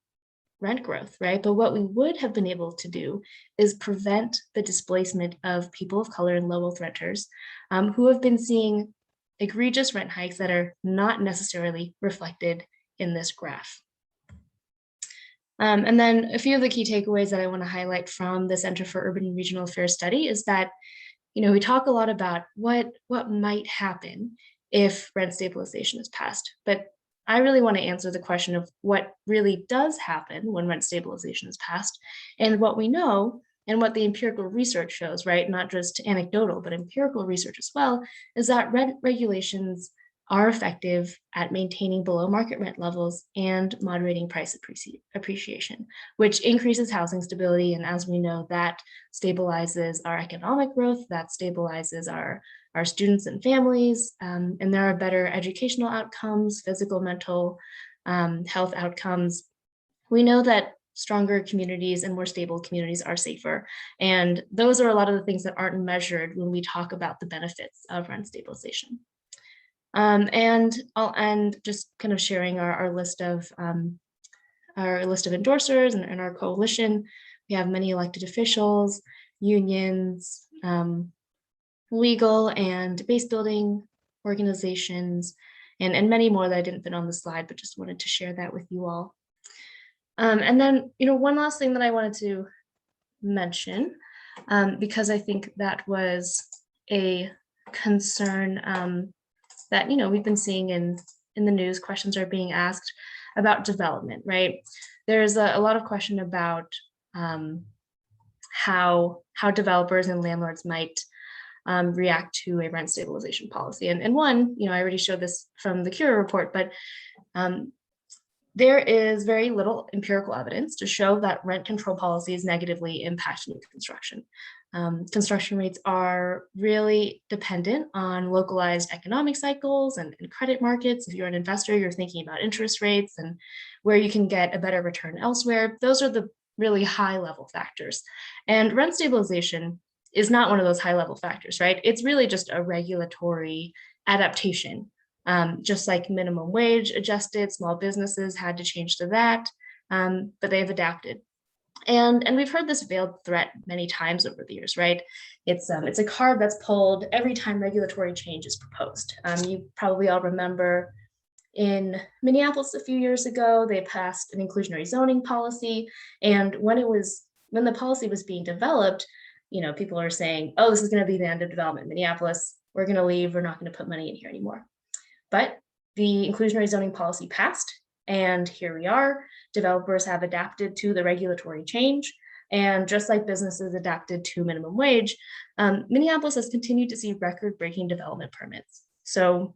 rent growth, right? But what we would have been able to do is prevent the displacement of people of color and low wealth renters who have been seeing egregious rent hikes that are not necessarily reflected in this graph. And then a few of the key takeaways that I want to highlight from the Center for Urban and Regional Affairs study is that, you know, we talk a lot about what might happen if rent stabilization is passed, but I really want to answer the question of what really does happen when rent stabilization is passed. And what we know and what the empirical research shows, right, not just anecdotal, but empirical research as well, is that rent regulations are effective at maintaining below market rent levels and moderating price appreciation, which increases housing stability. And as we know, that stabilizes our economic growth, that stabilizes our students and families, and there are better educational outcomes, physical, mental health outcomes. We know that stronger communities and more stable communities are safer. And those are a lot of the things that aren't measured when we talk about the benefits of rent stabilization. And I'll end just kind of sharing our list of endorsers and our coalition. We have many elected officials, unions, legal and base building organizations, and many more that I didn't fit on the slide, but just wanted to share that with you all. And then, you know, one last thing that I wanted to mention, because I think that was a concern that, you know, we've been seeing in the news. Questions are being asked about development, right? There's a lot of question about how developers and landlords might react to a rent stabilization policy. And one, you know, I already showed this from the Cura report, but there is very little empirical evidence to show that rent control policies negatively impact new construction. Construction rates are really dependent on localized economic cycles and credit markets. If you're an investor, you're thinking about interest rates and where you can get a better return elsewhere. Those are the really high level factors. And rent stabilization is not one of those high level factors, right? It's really just a regulatory adaptation. Just like minimum wage adjusted, small businesses had to change to that, but they've adapted. And we've heard this veiled threat many times over the years, right? It's a card that's pulled every time regulatory change is proposed. You probably all remember in Minneapolis a few years ago, they passed an inclusionary zoning policy. And when the policy was being developed, people are saying, oh, this is going to be the end of development in Minneapolis. We're going to leave. We're not going to put money in here anymore. But the inclusionary zoning policy passed, and here we are. Developers have adapted to the regulatory change. And just like businesses adapted to minimum wage, Minneapolis has continued to see record-breaking development permits. So,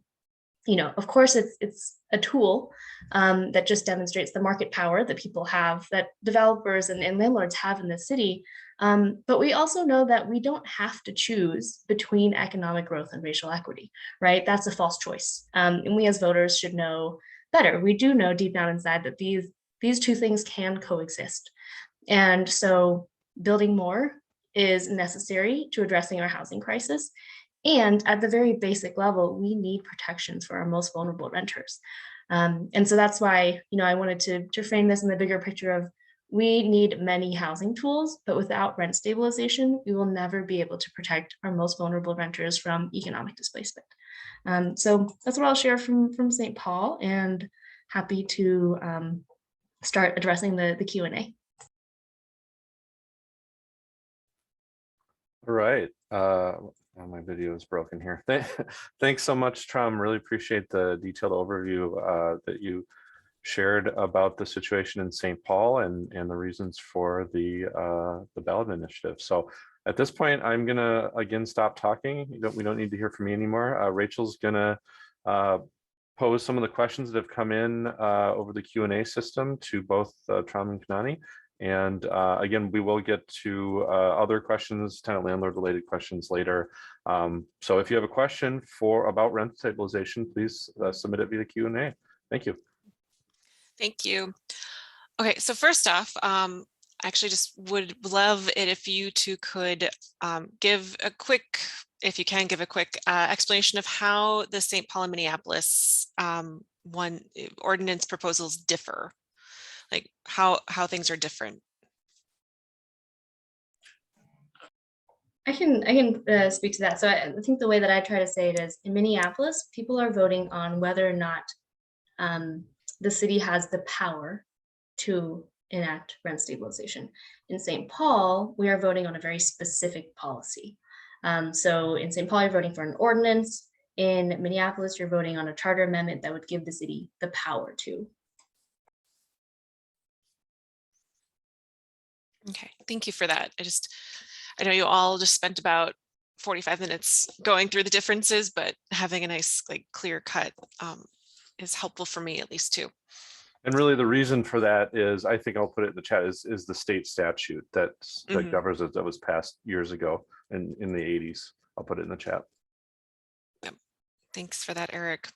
of course, it's a tool that just demonstrates the market power that people have, that developers and landlords have in the city. But we also know that we don't have to choose between economic growth and racial equity, right? That's a false choice. And we as voters should know better. We do know deep down inside that these two things can coexist. And so building more is necessary to addressing our housing crisis. And at the very basic level, we need protections for our most vulnerable renters. And so that's why, I wanted to frame this in the bigger picture of we need many housing tools, but without rent stabilization, we will never be able to protect our most vulnerable renters from economic displacement. So that's what I'll share from St. Paul, and happy to start addressing the Q&A. All right. My video is broken here. Thanks so much, Trom. Really appreciate the detailed overview that you shared about the situation in St. Paul and the reasons for the ballot initiative. So at this point, I'm gonna again stop talking. We don't need to hear from me anymore. Rachel's gonna pose some of the questions that have come in over the Q&A system to both Trom and Kanani. And again, we will get to other questions, tenant landlord related questions later. So if you have a question about rent stabilization, please submit it via Q&A. Thank you. Thank you. Okay, so first off, I actually just would love it if you two could give a quick explanation of how the St. Paul and Minneapolis ordinance proposals differ. Like how things are different. I can speak to that. So I think the way that I try to say it is, in Minneapolis, people are voting on whether or not the city has the power to enact rent stabilization. In St. Paul, we are voting on a very specific policy. So in St. Paul, you're voting for an ordinance. In Minneapolis, you're voting on a charter amendment that would give the city the power to. Okay, thank you for that. I know you all just spent about 45 minutes going through the differences, but having a nice, clear cut is helpful for me at least too. And really the reason for that is, I think I'll put it in the chat, is the state statute that governs it, that was passed years ago in the 80s. I'll put it in the chat. Yep. Thanks for that, Eric.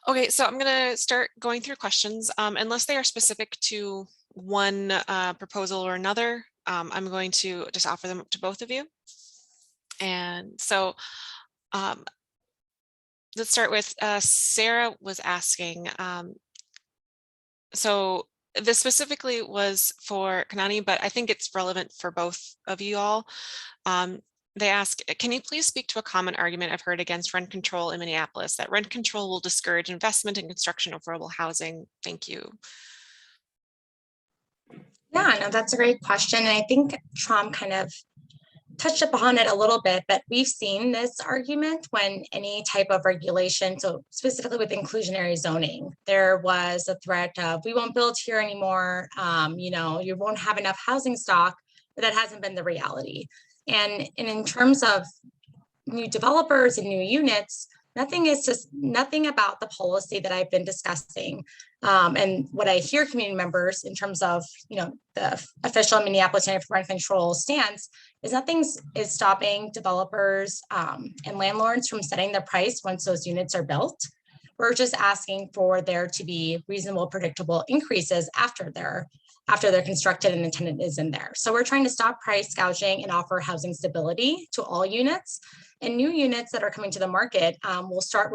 Okay, so I'm going to start going through questions. Unless they are specific to one proposal or another, I'm going to just offer them up to both of you. And so let's start with Sarah was asking, so this specifically was for Kanani, but I think it's relevant for both of you all. They ask, can you please speak to a common argument I've heard against rent control in Minneapolis, that rent control will discourage investment and construction of affordable housing? Thank you. Yeah, no, that's a great question. And I think Trom kind of touched upon it a little bit, but we've seen this argument when any type of regulation, so specifically with inclusionary zoning, there was a threat of, we won't build here anymore, you won't have enough housing stock, but that hasn't been the reality. And in terms of new developers and new units, nothing about the policy that I've been discussing. And what I hear community members in terms of, the official Minneapolis Center for Rent Control stance is nothing is stopping developers and landlords from setting the price once those units are built. We're just asking for there to be reasonable, predictable increases after they're constructed and the tenant is in there. So we're trying to stop price gouging and offer housing stability to all units. And new units that are coming to the market will start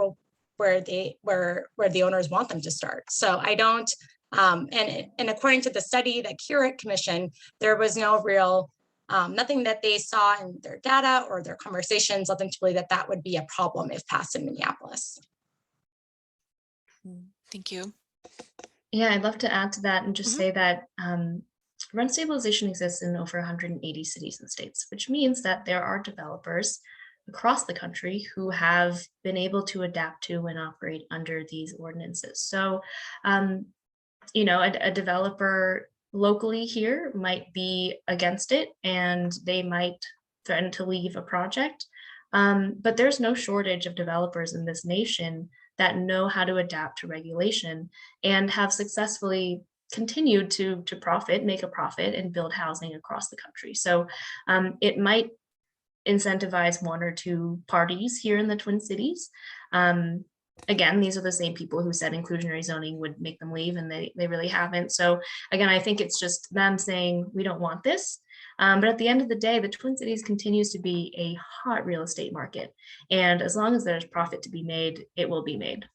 where the owners want them to start. So I don't And according to the study that Curate commissioned, there was no real, nothing that they saw in their data or their conversations led them to believe that that would be a problem if passed in Minneapolis. Thank you. Yeah, I'd love to add to that and just Mhm. say that rent stabilization exists in over 180 cities and states, which means that there are developers across the country who have been able to adapt to and operate under these ordinances. So, you know, a developer locally here might be against it and they might threaten to leave a project. But there's no shortage of developers in this nation that know how to adapt to regulation and have successfully continued to profit, make a profit, and build housing across the country. So it might incentivize one or two parties here in the Twin Cities. Again, these are the same people who said inclusionary zoning would make them leave, and they really haven't. So again, I think it's just them saying, we don't want this. But at the end of the day, the Twin Cities continues to be a hot real estate market. And as long as there's profit to be made, it will be made.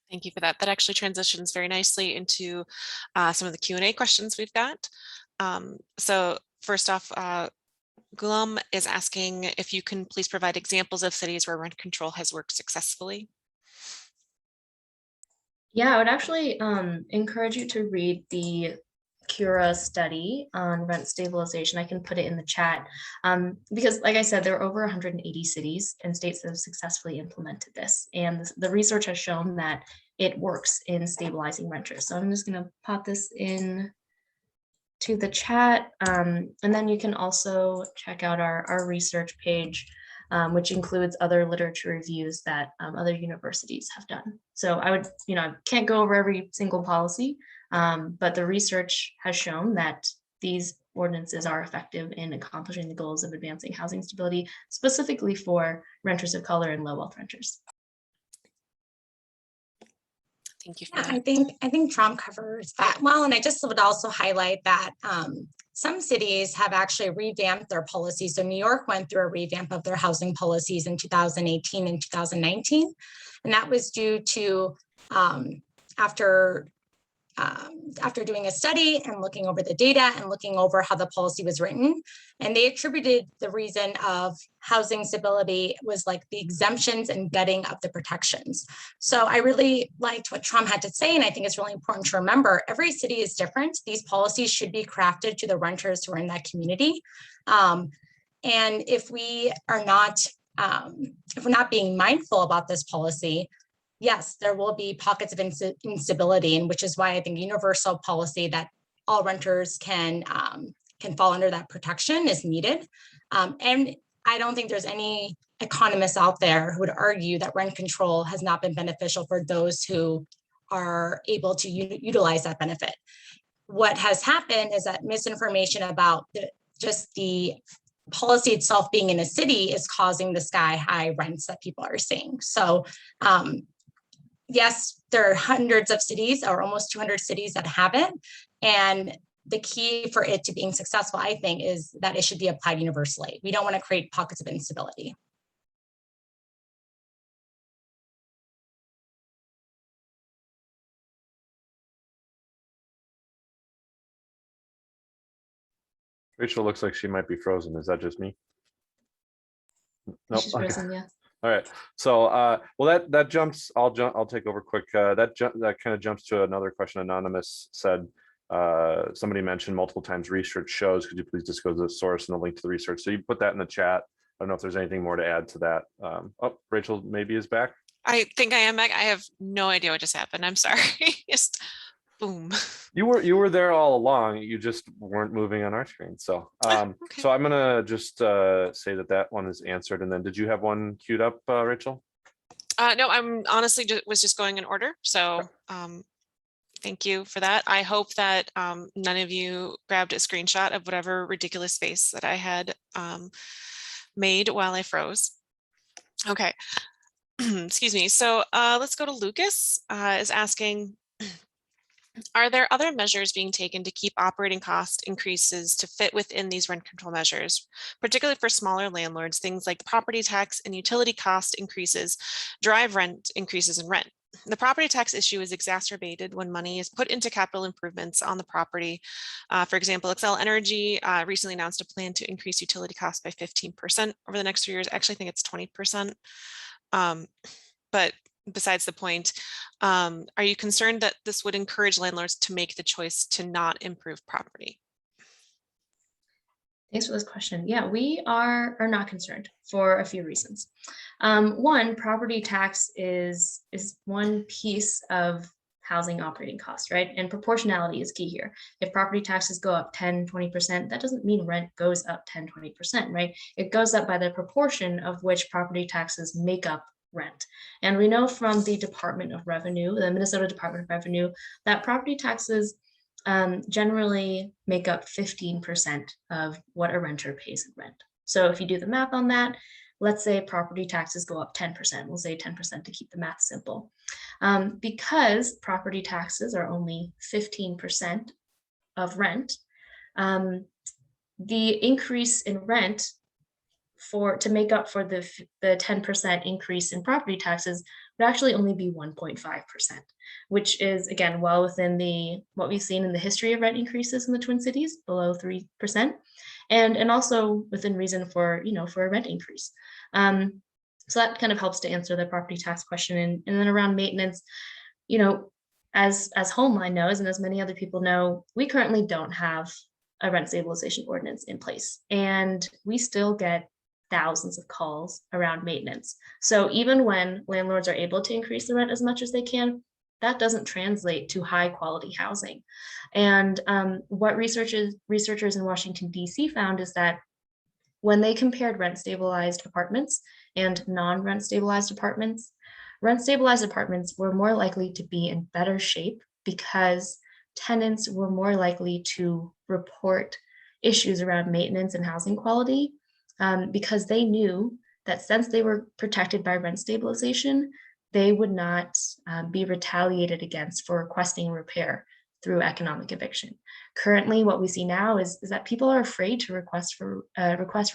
Thank you for that. That actually transitions very nicely into some of the Q&A questions we've got. So first off, Gulam is asking if you can please provide examples of cities where rent control has worked successfully. Yeah, I would actually encourage you to read the Cura study on rent stabilization. I can put it in the chat because, like I said, there are over 180 cities and states that have successfully implemented this. And the research has shown that it works in stabilizing renters. So I'm just going to pop this in to the chat. And then you can also check out our research page, which includes other literature reviews that other universities have done. So I would, you know, I can't go over every single policy, but the research has shown that these ordinances are effective in accomplishing the goals of advancing housing stability, specifically for renters of color and low wealth renters. Thank you for Yeah, that. I think Trump covers that well, and I just would also highlight that some cities have actually revamped their policies. So New York went through a revamp of their housing policies in 2018 and 2019, and that was due to after doing a study and looking over the data and looking over how the policy was written. And they attributed the reason of housing stability was like the exemptions and gutting of the protections. So I really liked what Trump had to say. And I think it's really important to remember every city is different. These policies should be crafted to the renters who are in that community. And if we are not, if we're not being mindful about this policy, yes, there will be pockets of instability, and which is why I think universal policy that all renters can fall under that protection is needed. And I don't think there's any economists out there who would argue that rent control has not been beneficial for those who are able to utilize that benefit. What has happened is that misinformation about just the policy itself being in a city is causing the sky high rents that people are seeing. So yes, there are hundreds of cities or almost 200 cities that have it. And the key for it to being successful, I think, is that it should be applied universally. We don't want to create pockets of instability. Rachel looks like she might be frozen. Is that just me? Nope. She's frozen, yeah. All right. So, well, that jumps. I'll take over quick. That kind of jumps to another question. Anonymous said, somebody mentioned multiple times research shows. Could you please disclose the source and the link to the research? So you put that in the chat. I don't know if there's anything more to add to that. Oh, Rachel maybe is back. I think I am back. I have no idea what just happened. I'm sorry. Just boom. You were there all along. You just weren't moving on our screen. So Okay. so I'm gonna just say that one is answered. And then did you have one queued up, Rachel? No, I'm honestly was just going in order. So thank you for that. I hope that none of you grabbed a screenshot of whatever ridiculous face that I had made while I froze. Okay. Excuse me. So let's go to Lucas. Is asking, are there other measures being taken to keep operating cost increases to fit within these rent control measures, particularly for smaller landlords? Things like property tax and utility cost increases drive rent increases in rent. The property tax issue is exacerbated when money is put into capital improvements on the property. For example, Excel Energy recently announced a plan to increase utility costs by 15% over the next 3 years. Actually, I think it's 20%. But besides the point, are you concerned that this would encourage landlords to make the choice to not improve property? Thanks for this question. Yeah, we are not concerned for a few reasons. One, property tax is one piece of housing operating costs, right? And proportionality is key here. If property taxes go up 10, 20%, that doesn't mean rent goes up 10, 20%, right? It goes up by the proportion of which property taxes make up rent. And we know from the Department of Revenue, the Minnesota Department of Revenue, that property taxes generally make up 15% of what a renter pays in rent. So if you do the math on that, let's say property taxes go up 10%, we'll say 10% to keep the math simple. Because property taxes are only 15% of rent, the increase in rent to make up for the 10% increase in property taxes would actually only be 1.5%, which is, again, well within what we've seen in the history of rent increases in the Twin Cities, below 3%, and also within reason for a rent increase. So that kind of helps to answer the property tax question. And then around maintenance, as Homeline knows, and as many other people know, we currently don't have a rent stabilization ordinance in place, and we still get thousands of calls around maintenance. So even when landlords are able to increase the rent as much as they can, that doesn't translate to high quality housing. And what researchers in Washington, D.C. found is that when they compared rent stabilized apartments and non-rent stabilized apartments were more likely to be in better shape because tenants were more likely to report issues around maintenance and housing quality, because they knew that since they were protected by rent stabilization, they would not be retaliated against for requesting repair through economic eviction. Currently, what we see now is that people are afraid to request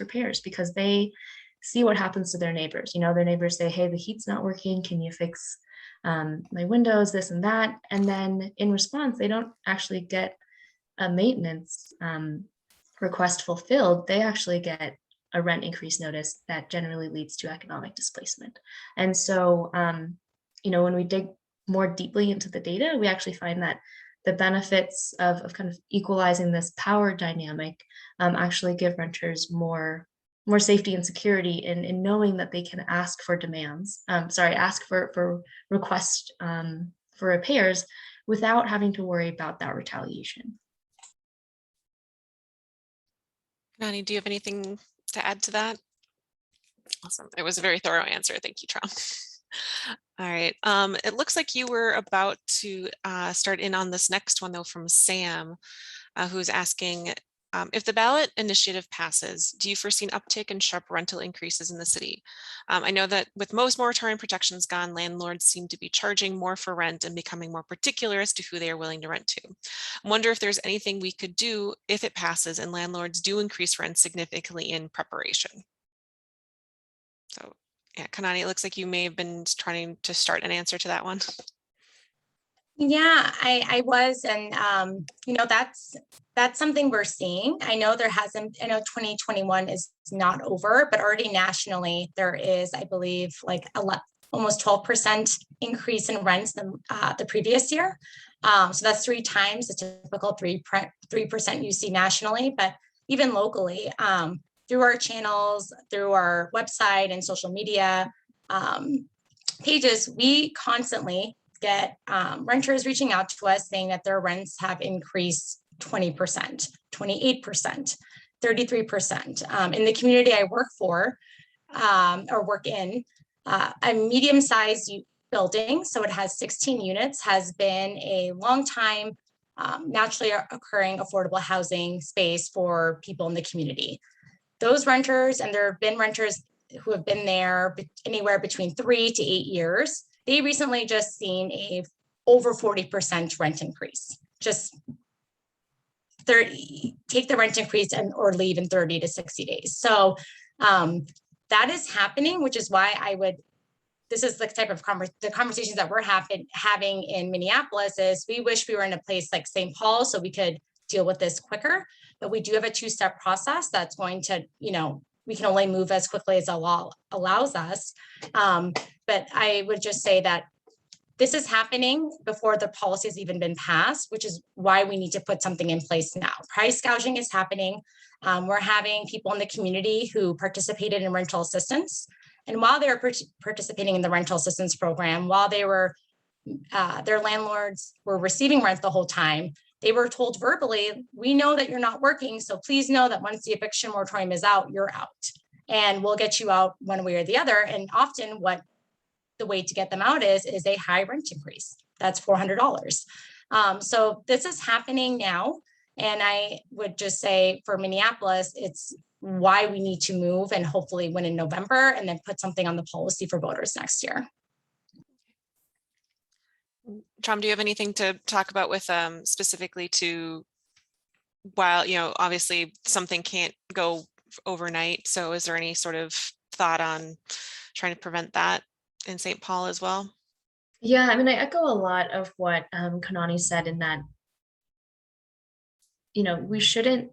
repairs because they see what happens to their neighbors. Their neighbors say, hey, the heat's not working, can you fix my windows, this and that? And then in response, they don't actually get a maintenance request fulfilled. They actually get a rent increase notice that generally leads to economic displacement. And so, when we dig more deeply into the data, we actually find that the benefits of kind of equalizing this power dynamic actually give renters more safety and security in knowing that they can ask for requests for repairs without having to worry about that retaliation. Nani, do you have anything to add to that? Awesome. It was a very thorough answer. Thank you, Trom. All right. It looks like you were about to start in on this next one, though, from Sam, who's asking, if the ballot initiative passes, do you foresee an uptick in sharp rental increases in the city? I know that with most moratorium protections gone, landlords seem to be charging more for rent and becoming more particular as to who they are willing to rent to. I wonder if there's anything we could do if it passes and landlords do increase rent significantly in preparation. So yeah, Kanani, it looks like you may have been trying to start an answer to that one. Yeah, I was, and that's something we're seeing. I know 2021 is not over, but already nationally there is, I believe, like almost 12% increase in rents than the previous year. So that's 3 times the typical 3% you see nationally, but even locally, through our channels, through our website and social media pages, we constantly get renters reaching out to us saying that their rents have increased 20%, 28%, 33%. In the community I work for or work in, a medium-sized building, so it has 16 units, has been a long time naturally occurring affordable housing space for people in the community. Those renters, and there have been renters who have been there anywhere between 3 to 8 years, they recently just seen a over 40% rent increase. Just take the rent increase or leave in 30 to 60 days. So that is happening, which is why I would this is the type of the conversations that we're having in Minneapolis is we wish we were in a place like St. Paul so we could deal with this quicker, but we do have a 2-step process that's going to, we can only move as quickly as the law allows us. But I would just say that this is happening before the policy has even been passed, which is why we need to put something in place now. Price gouging is happening. We're having people in the community who participated in rental assistance. And while they were participating in the rental assistance program, while they were, their landlords were receiving rent the whole time, they were told verbally, we know that you're not working, so please know that once the eviction moratorium is out, you're out. And we'll get you out one way or the other. And often what the way to get them out is a high rent increase. That's $400. So this is happening now. And I would just say for Minneapolis, it's why we need to move and hopefully win in November and then put something on the policy for voters next year. Tom, do you have anything to talk about with specifically to, while, obviously something can't go overnight. So is there any sort of thought on trying to prevent that in St. Paul as well? Yeah, I mean, I echo a lot of what Kanani said in that, we should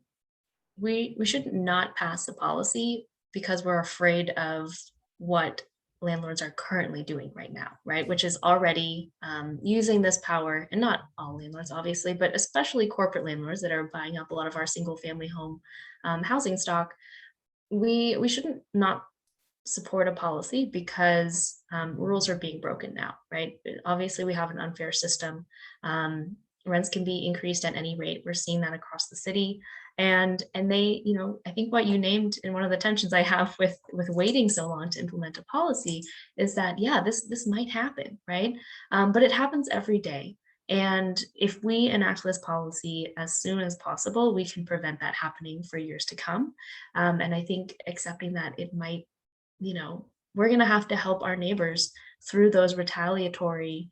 not pass the policy because we're afraid of what landlords are currently doing right now, right? Which is already using this power, and not all landlords, obviously, but especially corporate landlords that are buying up a lot of our single family home housing stock. We shouldn't not support a policy because rules are being broken now, right? Obviously, we have an unfair system. Rents can be increased at any rate. We're seeing that across the city. And they, I think what you named in one of the tensions I have with waiting so long to implement a policy is that, yeah, this might happen, right? But it happens every day. And if we enact this policy as soon as possible, we can prevent that happening for years to come. And I think accepting that it might, we're going to have to help our neighbors through those retaliatory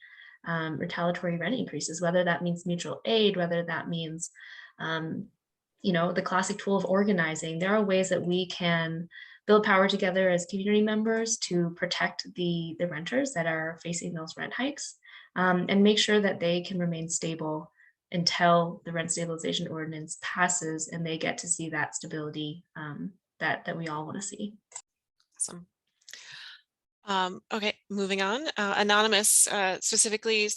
rent increases, whether that means mutual aid, whether that means, the classic tool of organizing. There are ways that we can build power together as community members to protect the renters that are facing those rent hikes, and make sure that they can remain stable until the rent stabilization ordinance passes and they get to see that stability that we all want to see. Awesome. Okay, moving on. Anonymous, specifically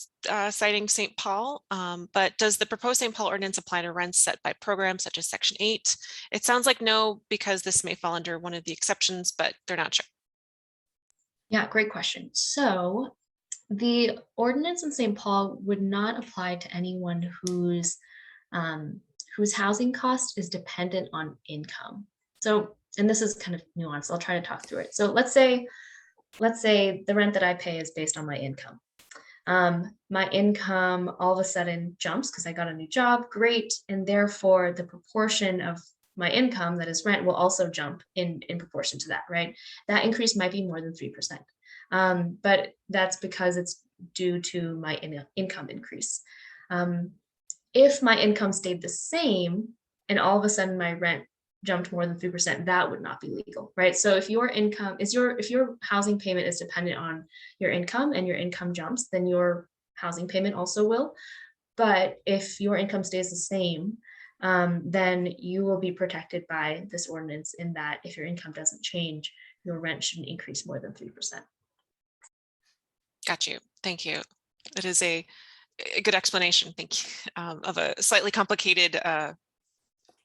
citing St. Paul, but does the proposed St. Paul ordinance apply to rents set by programs such as Section 8? It sounds like no, because this may fall under one of the exceptions, but they're not sure. Yeah, great question. So the ordinance in St. Paul would not apply to anyone whose housing cost is dependent on income. So, and this is kind of nuanced. I'll try to talk through it. So let's say the rent that I pay is based on my income. My income all of a sudden jumps because I got a new job, great. And therefore the proportion of my income that is rent will also jump in proportion to that, right? That increase might be more than 3%. But that's because it's due to my income increase. If my income stayed the same and all of a sudden my rent jumped more than 3%, that would not be legal, right? So if your income is if your housing payment is dependent on your income and your income jumps, then your housing payment also will. But if your income stays the same, then you will be protected by this ordinance in that if your income doesn't change, your rent shouldn't increase more than 3%. Got you. Thank you. It is a good explanation, thank you, of a slightly complicated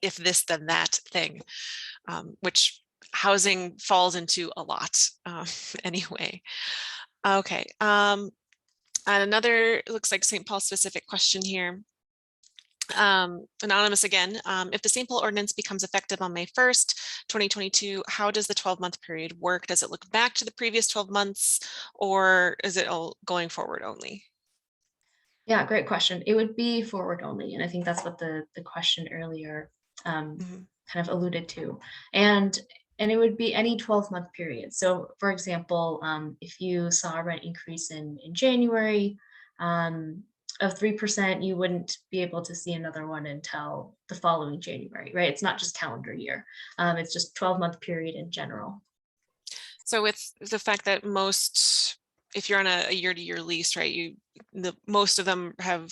if this then that thing, which housing falls into a lot anyway. Okay, and another looks like St. Paul specific question here. Anonymous again, if the St. Paul ordinance becomes effective on May 1st, 2022, how does the 12-month period work? Does it look back to the previous 12 months or is it all going forward only? Yeah, great question. It would be forward only. And I think that's what the question earlier kind of alluded to. And it would be any 12-month period. So for example, if you saw a rent increase in January of 3%, you wouldn't be able to see another one until the following January, right? It's not just calendar year. It's just 12-month period in general. So with the fact that most if you're on a year-to-year lease, right, most of them have,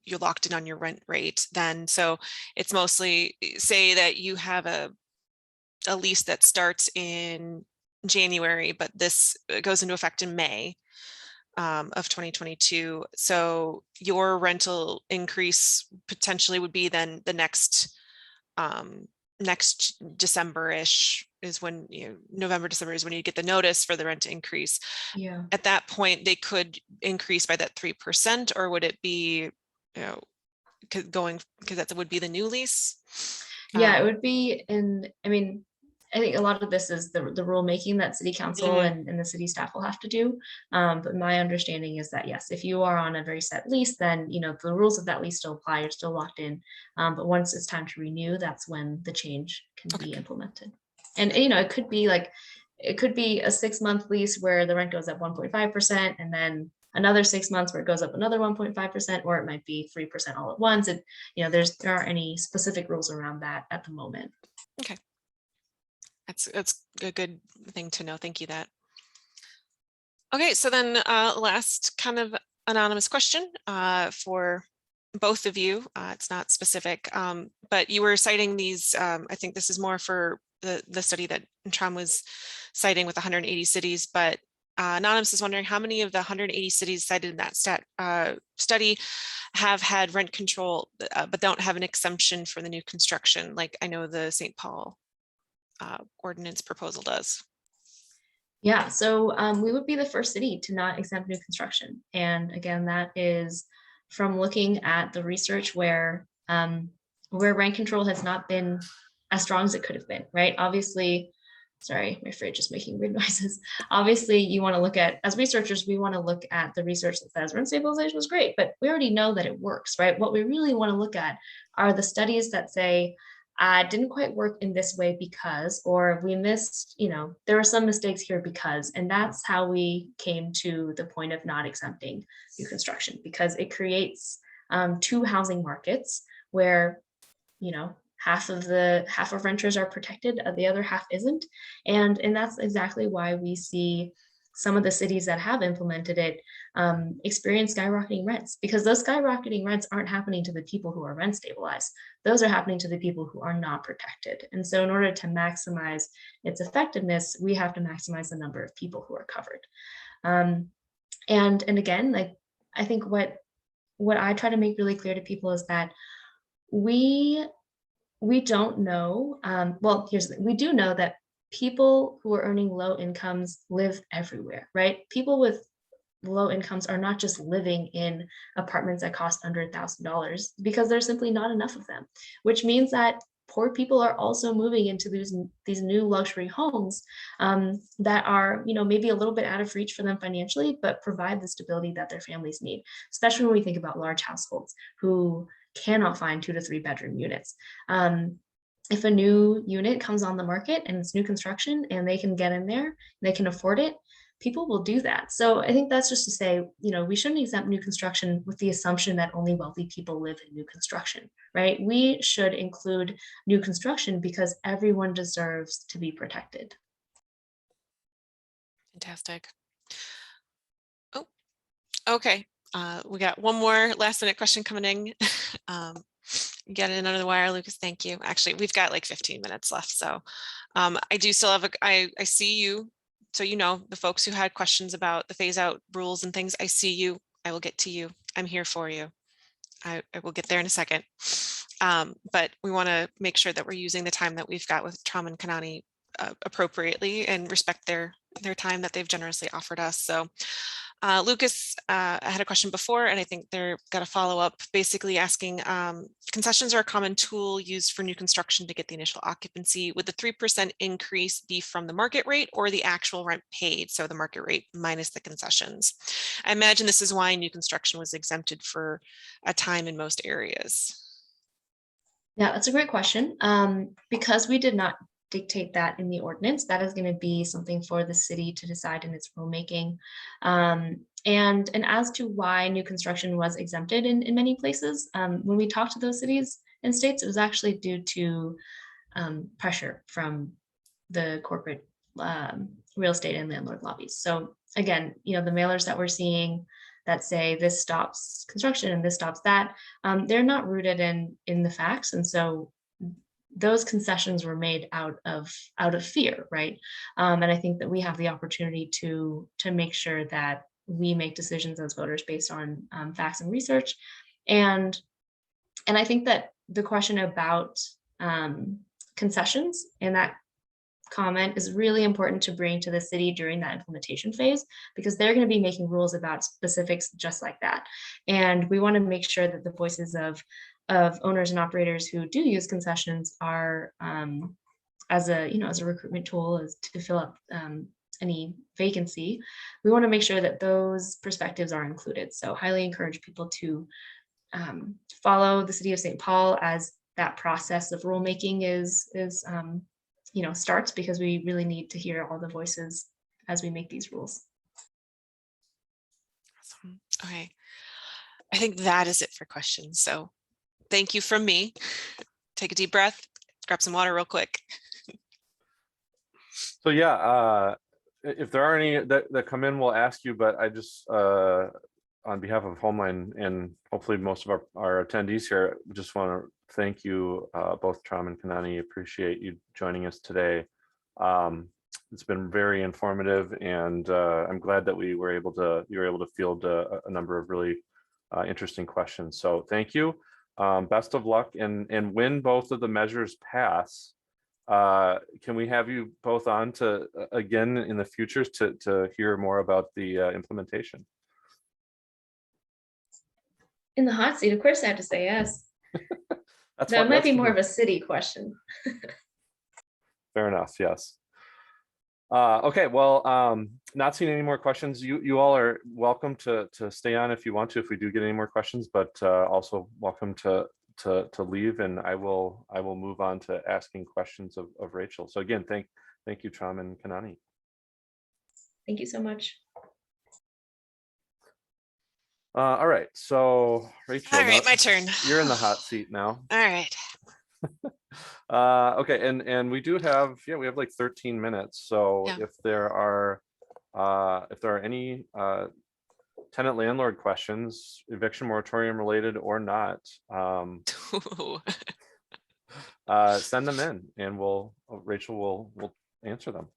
you're locked in on your rent rate then. So it's mostly, say that you have a lease that starts in January, but this goes into effect in May of 2022. So your rental increase potentially would be then the next December-ish is when, November, December is when you get the notice for the rent increase. Yeah. At that point, they could increase by that 3%, or would it be, because that would be the new lease? Yeah, it would be I think a lot of this is the rulemaking that city council and the city staff will have to do. But my understanding is that, yes, if you are on a very set lease, then, the rules of that lease still apply, you're still locked in. But once it's time to renew, that's when the change can be implemented. And, it could be a 6-month lease where the rent goes up 1.5%, and then another 6 months where it goes up another 1.5%, or it might be 3% all at once. There aren't any specific rules around that at the moment. Okay. That's a good thing to know. Thank you that. Okay, so then last kind of anonymous question for both of you. It's not specific, but you were citing these, I think this is more for the study that Trom was citing with 180 cities, but Anonymous is wondering how many of the 180 cities cited in that study have had rent control, but don't have an exemption for the new construction. Like I know the St. Paul ordinance proposal does. Yeah, so we would be the first city to not exempt new construction. And again, that is from looking at the research where rent control has not been as strong as it could have been, right? Obviously, sorry, my fridge is making weird noises. Obviously, you want to look at, as researchers, we want to look at the research that says rent stabilization is great, but we already know that it works, right? What we really want to look at are the studies that say, didn't quite work in this way because, or we missed, there were some mistakes here because, and that's how we came to the point of not exempting new construction, because it creates two housing markets where, half of renters are protected, the other half isn't. And that's exactly why we see some of the cities that have implemented it experience skyrocketing rents, because those skyrocketing rents aren't happening to the people who are rent stabilized. Those are happening to the people who are not protected. And so in order to maximize its effectiveness, we have to maximize the number of people who are covered. And again, like, I think what I try to make really clear to people is that we don't know, well, here's the thing, we do know that people who are earning low incomes live everywhere, right? People with low incomes are not just living in apartments that cost under $1,000 because there's simply not enough of them, which means that poor people are also moving into these new luxury homes that are, maybe a little bit out of reach for them financially, but provide the stability that their families need, especially when we think about large households who cannot find 2 to 3 bedroom units. If a new unit comes on the market and it's new construction and they can get in there, they can afford it, people will do that. So I think that's just to say, we shouldn't exempt new construction with the assumption that only wealthy people live in new construction, right? We should include new construction because everyone deserves to be protected. Fantastic. Oh, okay. We got one more last minute question coming in. Get it under the wire, Lucas. Thank you. Actually, we've got like 15 minutes left. So I do still have I see you. So, the folks who had questions about the phase out rules and things, I see you. I will get to you. I'm here for you. I will get there in a second. But we want to make sure that we're using the time that we've got with Trom and Kanani appropriately and respect their time that they've generously offered us. So Lucas, I had a question before, and I think they're got a follow-up basically asking, concessions are a common tool used for new construction to get the initial occupancy. Would the 3% increase be from the market rate or the actual rent paid? So the market rate minus the concessions. I imagine this is why new construction was exempted for a time in most areas. Yeah, that's a great question. Because we did not dictate that in the ordinance, that is going to be something for the city to decide in its rulemaking. And as to why new construction was exempted in many places, when we talked to those cities and states, it was actually due to pressure from the corporate real estate and landlord lobbies. So again, the mailers that we're seeing that say this stops construction and this stops that, they're not rooted in the facts. And so those concessions were made out of fear, right? And I think that we have the opportunity to make sure that we make decisions as voters based on facts and research. And I think that the question about concessions and that comment is really important to bring to the city during that implementation phase, because they're going to be making rules about specifics just like that. And we want to make sure that the voices of owners and operators who do use concessions are as a recruitment tool, as to fill up any vacancy. We want to make sure that those perspectives are included. So highly encourage people to follow the city of St. Paul as that process of rulemaking is starts, because we really need to hear all the voices as we make these rules. Awesome. Okay. I think that is it for questions. So thank you from me. Take a deep breath, grab some water real quick. So yeah, if there are any that come in, we'll ask you, but I just, on behalf of Homeland and hopefully most of our attendees here, just want to thank you, both Tram and Kanani. Appreciate you joining us today. It's been very informative, and I'm glad that you were able to field a number of really interesting questions. So thank you. Best of luck, and when both of the measures pass, can we have you both on to again in the future to hear more about the implementation? In the hot seat, of course, I have to say yes. That might be more of a city question. Fair enough. Yes. Okay. Well, not seeing any more questions. You all are welcome to stay on if you want to, if we do get any more questions, but also welcome to leave, and I will move on to asking questions of Rachel. So again, thank you, Tram and Kanani. Thank you so much. All right, so Rachel. All right, my turn. You're in the hot seat now. All right. Okay, and we do have, we have like 13 minutes. So Yeah. if there are any tenant landlord questions, eviction moratorium related or not, send them in, and Rachel will answer them.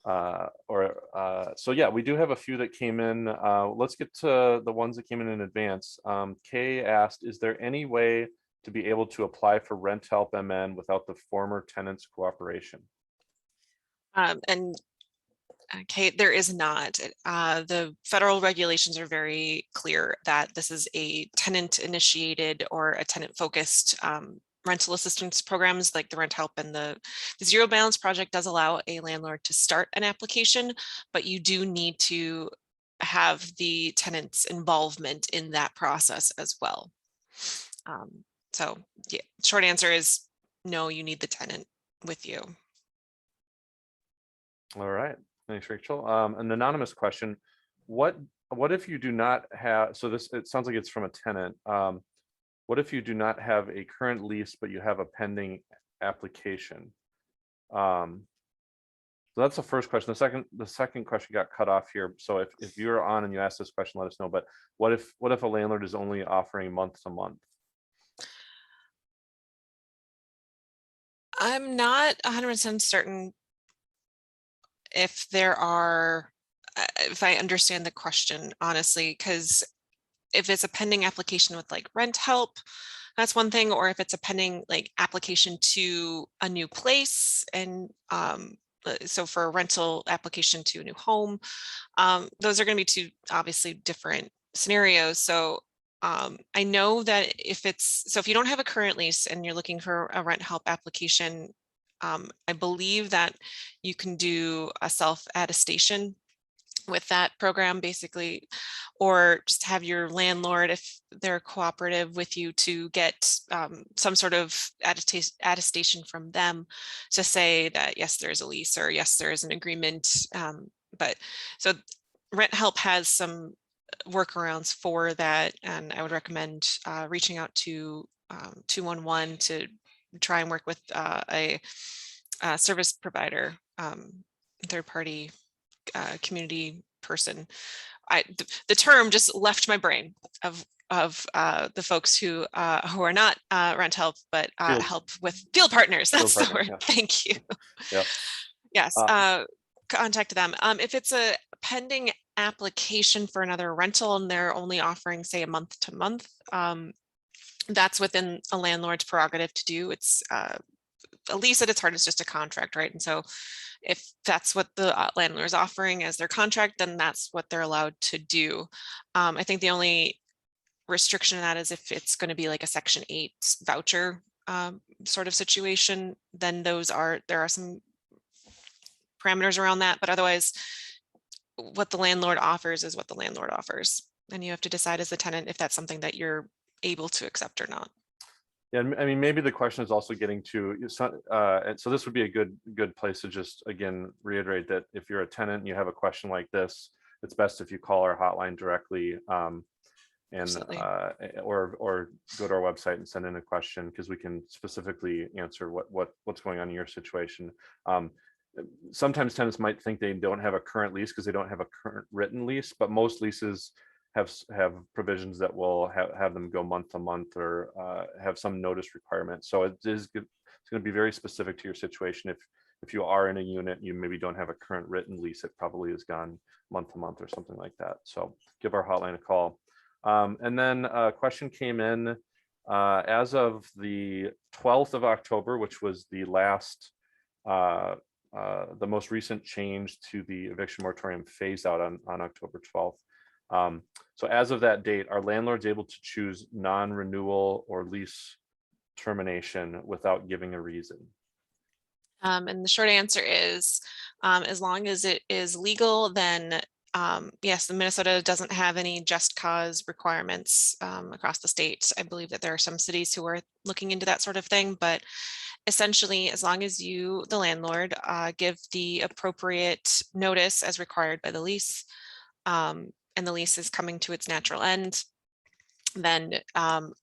So yeah, we do have a few that came in. Let's get to the ones that came in advance. Kay asked, is there any way to be able to apply for rent help MN without the former tenant's cooperation? And okay, there is not. The federal regulations are very clear that this is a tenant initiated or a tenant focused rental assistance programs, like the rent help, and the zero balance project does allow a landlord to start an application, but you do need to have the tenant's involvement in that process as well. So yeah, short answer is no, you need the tenant with you. All right, thanks, Rachel. An anonymous question: what if you do not have? So it sounds like it's from a tenant. What if you do not have a current lease, but you have a pending application? So that's the first question. The second question got cut off here. So if you're on and you ask this question, let us know. But what if a landlord is only offering month to month? I'm not 100% certain if I understand the question, honestly, because if it's a pending application with like rent help, that's one thing, or if it's a pending like application to a new place, and so for a rental application to a new home, those are going to be two obviously different scenarios. So I know that if you don't have a current lease and you're looking for a rent help application, I believe that you can do a self-attestation with that program, basically, or just have your landlord, if they're cooperative with you, to get some sort of attestation from them to say that yes, there is a lease, or yes, there is an agreement. But so rent help has some workarounds for that, and I would recommend reaching out to 211 to try and work with a service provider third-party community person. The term just left my brain of the folks who are not rent help, but help with field partners. That's the word. Yeah. Thank you. Yep. Yes, contact them. If it's a pending application for another rental and they're only offering, say, a month to month, that's within a landlord's prerogative to do. It's a lease at its heart is just a contract, right? And so if that's what the landlord is offering as their contract, then that's what they're allowed to do. I think the only restriction in that is if it's going to be like a Section 8 voucher sort of situation, then there are some parameters around that, but otherwise what the landlord offers is what the landlord offers. And you have to decide as the tenant if that's something that you're able to accept or not. Yeah, I mean, maybe the question is also getting to, and so this would be a good place to just, again, reiterate that if you're a tenant and you have a question like this, it's best if you call our hotline directly or go to our website and send in a question, because we can specifically answer what's going on in your situation. Sometimes tenants might think they don't have a current lease because they don't have a current written lease, but most leases have provisions that will have them go month to month or have some notice requirement. So it's going to be very specific to your situation. If you are in a unit, you maybe don't have a current written lease, it probably is gone month to month or something like that. So give our hotline a call. And then a question came in as of the 12th of October, which was the last, the most recent change to the eviction moratorium phase out on October 12th. So as of that date, are landlords able to choose non-renewal or lease termination without giving a reason? And the short answer is, as long as it is legal, then yes, the Minnesota doesn't have any just cause requirements across the state. I believe that there are some cities who are looking into that sort of thing, but essentially, as long as you, the landlord, give the appropriate notice as required by the lease, and the lease is coming to its natural end, then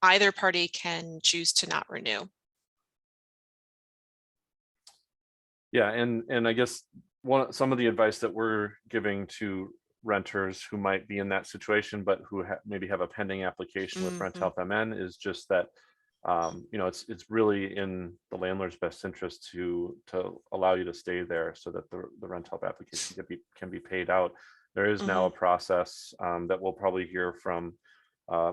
either party can choose to not renew. Yeah, and I guess some of the advice that we're giving to renters who might be in that situation, but who maybe have a pending application with Rent Health MN is just that, it's really in the landlord's best interest to allow you to stay there so that the rent help application can be paid out. There is now a process that we'll probably hear from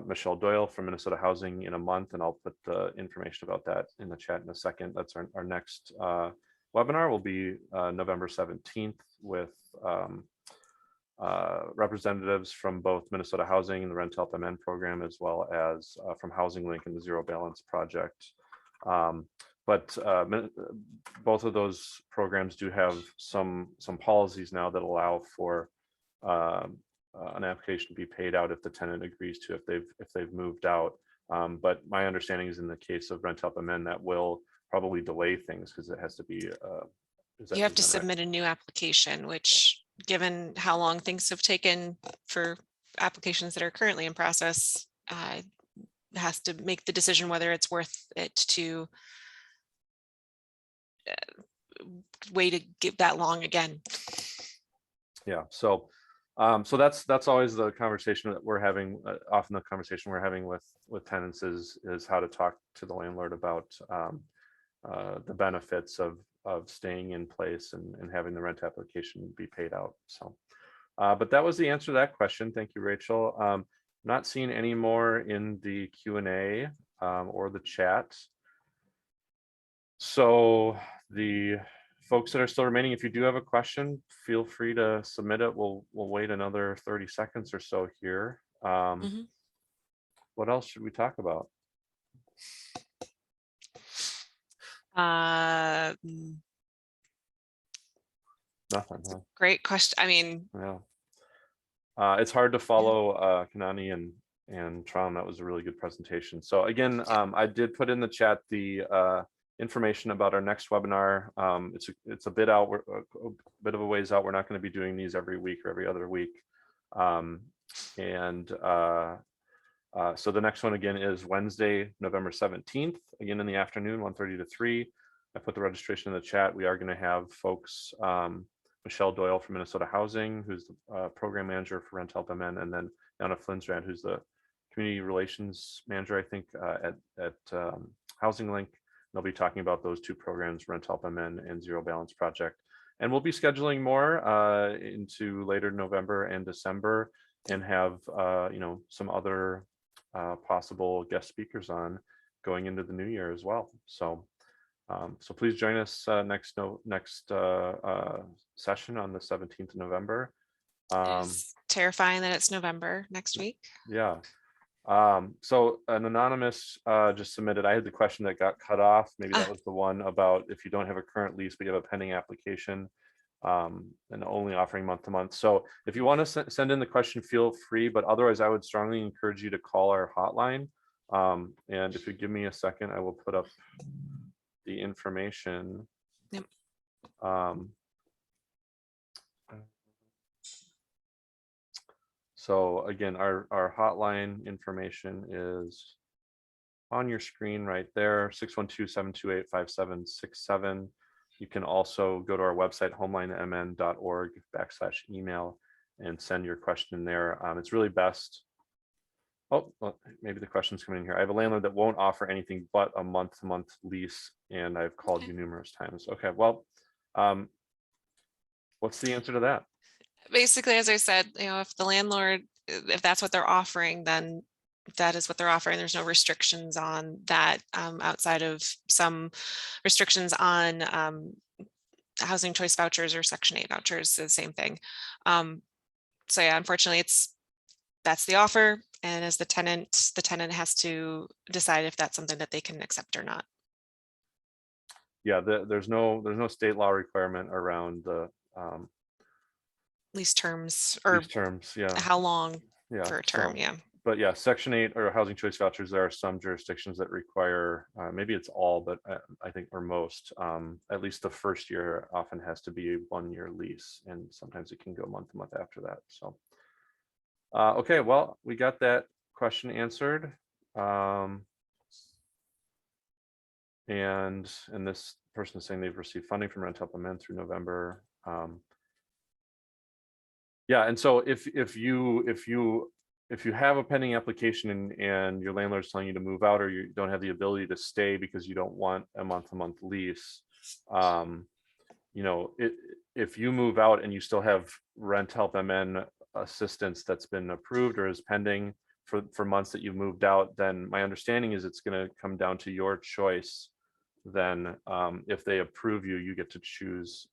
Michelle Doyle from Minnesota Housing in a month, and I'll put the information about that in the chat in a second. That's our next webinar will be November 17th with representatives from both Minnesota Housing and the Rent Help MN program, as well as from Housing Link and the Zero Balance Project. But both of those programs do have some policies now that allow for an application to be paid out if the tenant agrees to, if they've moved out. But my understanding is in the case of Rent Help MN, that will probably delay things because it has to be. You have to submit a new application, which, given how long things have taken for applications that are currently in process, has to make the decision whether it's worth it to wait to get that long again. Yeah, so that's always the conversation that we're having. Often the conversation we're having with tenants is how to talk to the landlord about the benefits of staying in place and having the rent application be paid out. So, but that was the answer to that question. Thank you, Rachel. Not seeing any more in the Q&A or the chat. So the folks that are still remaining, if you do have a question, feel free to submit it. We'll wait another 30 seconds or so here. What else should we talk about? Nothing. Huh? Great question. I mean, yeah, it's hard to follow Kanani and Tron. That was a really good presentation. So again, I did put in the chat the information about our next webinar. It's a bit out, a bit of a ways out. We're not going to be doing these every week or every other week. So the next one again is Wednesday, November 17th, again in the afternoon, 1:30 to 3. I put the registration in the chat. We are going to have folks Michelle Doyle from Minnesota Housing, who's the program manager for Rent Help MN, and then Donna Flinsrand, who's the community relations manager, I think, at Housing Link. They'll be talking about those two programs, Rent Help MN and Zero Balance Project. And we'll be scheduling more into later November and December, and have some other possible guest speakers on going into the new year as well. So so please join us next session on the 17th of November. It's terrifying that it's November next week. Yeah. So an anonymous just submitted, I had the question that got cut off. Maybe that was the one about if you don't have a current lease, but you have a pending application, and only offering month to month. So if you want to send in the question, feel free, but otherwise I would strongly encourage you to call our hotline. And if you give me a second, I will put up the information. Yep. So again, our hotline information is on your screen right there, 612-728-5767. You can also go to our website, homelinemn.org/email, and send your question there. It's really best. Oh, well, maybe the question's coming in here. I have a landlord that won't offer anything but a month-to-month lease, and I've called you numerous times. Okay, well, what's the answer to that? Basically, as I said, if the landlord, if that's what they're offering, then that is what they're offering. There's no restrictions on that outside of some restrictions on housing choice vouchers or Section 8 vouchers, the same thing. So yeah, unfortunately, that's the offer. And as the tenant has to decide if that's something that they can accept or not. Yeah, there's no state law requirement around the Lease terms or lease terms. Yeah, how long yeah, for a term. so, Yeah. but yeah, Section 8 or housing choice vouchers, there are some jurisdictions that require, maybe it's all, but I think, or most, at least the first year often has to be a 1-year lease, and sometimes it can go month to month after that. So okay, well, we got that question answered. And this person is saying they've received funding from Rent Help MN through November. Yeah, and so if you have a pending application and your landlord's telling you to move out, or you don't have the ability to stay because you don't want a month-to-month lease, if you move out and you still have Rent Help MN assistance that's been approved or is pending for months that you've moved out, then my understanding is it's going to come down to your choice. Then if they approve you, you get to choose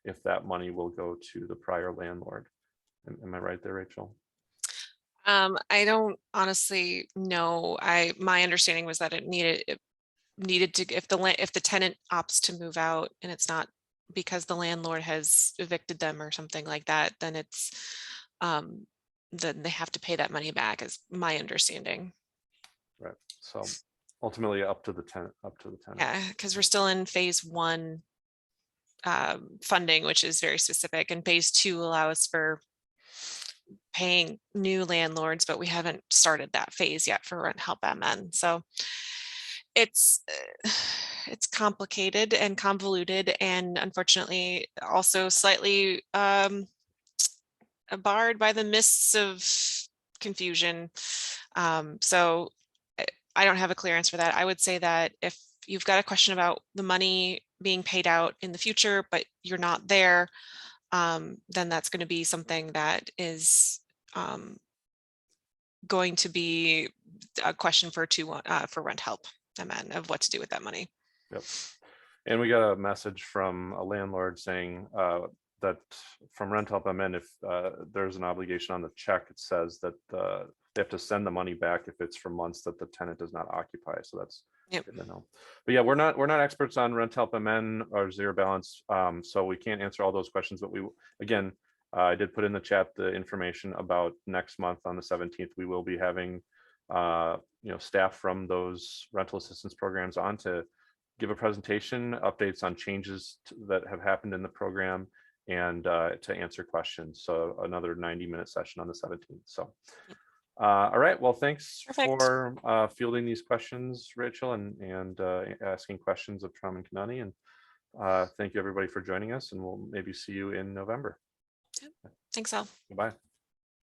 if that money will go to the prior landlord. Am I right there, Rachel? I don't honestly know. My understanding was that it needed to, if the tenant opts to move out and it's not because the landlord has evicted them or something like that, then it's then they have to pay that money back, is my understanding. Right. So ultimately up to the tenant. Yeah, because we're still in phase 1 funding, which is very specific, and phase 2 allows for paying new landlords, but we haven't started that phase yet for Rent Help MN. So it's complicated and convoluted, and unfortunately also slightly barred by the mists of confusion. So I don't have a clear answer for that. I would say that if you've got a question about the money being paid out in the future, but you're not there, then that's going to be something that is going to be a question for Rent Help MN of what to do with that money. Yep. And we got a message from a landlord saying that from Rent Help MN, if there's an obligation on the check, it says that they have to send the money back if it's for months that the tenant does not occupy. So that's good to know. But yeah, we're not experts on Rent Help MN or Zero Balance, so we can't answer all those questions. But again, I did put in the chat the information about next month on the 17th. We will be having staff from those rental assistance programs on to give a presentation, updates on changes that have happened in the program, and to answer questions. So another 90-minute session on the 17th. So all right, well, thanks for fielding these questions, Rachel, and asking questions of Tram and Kanani, and thank you everybody for joining us, and we'll maybe see you in November. Thanks all. Goodbye.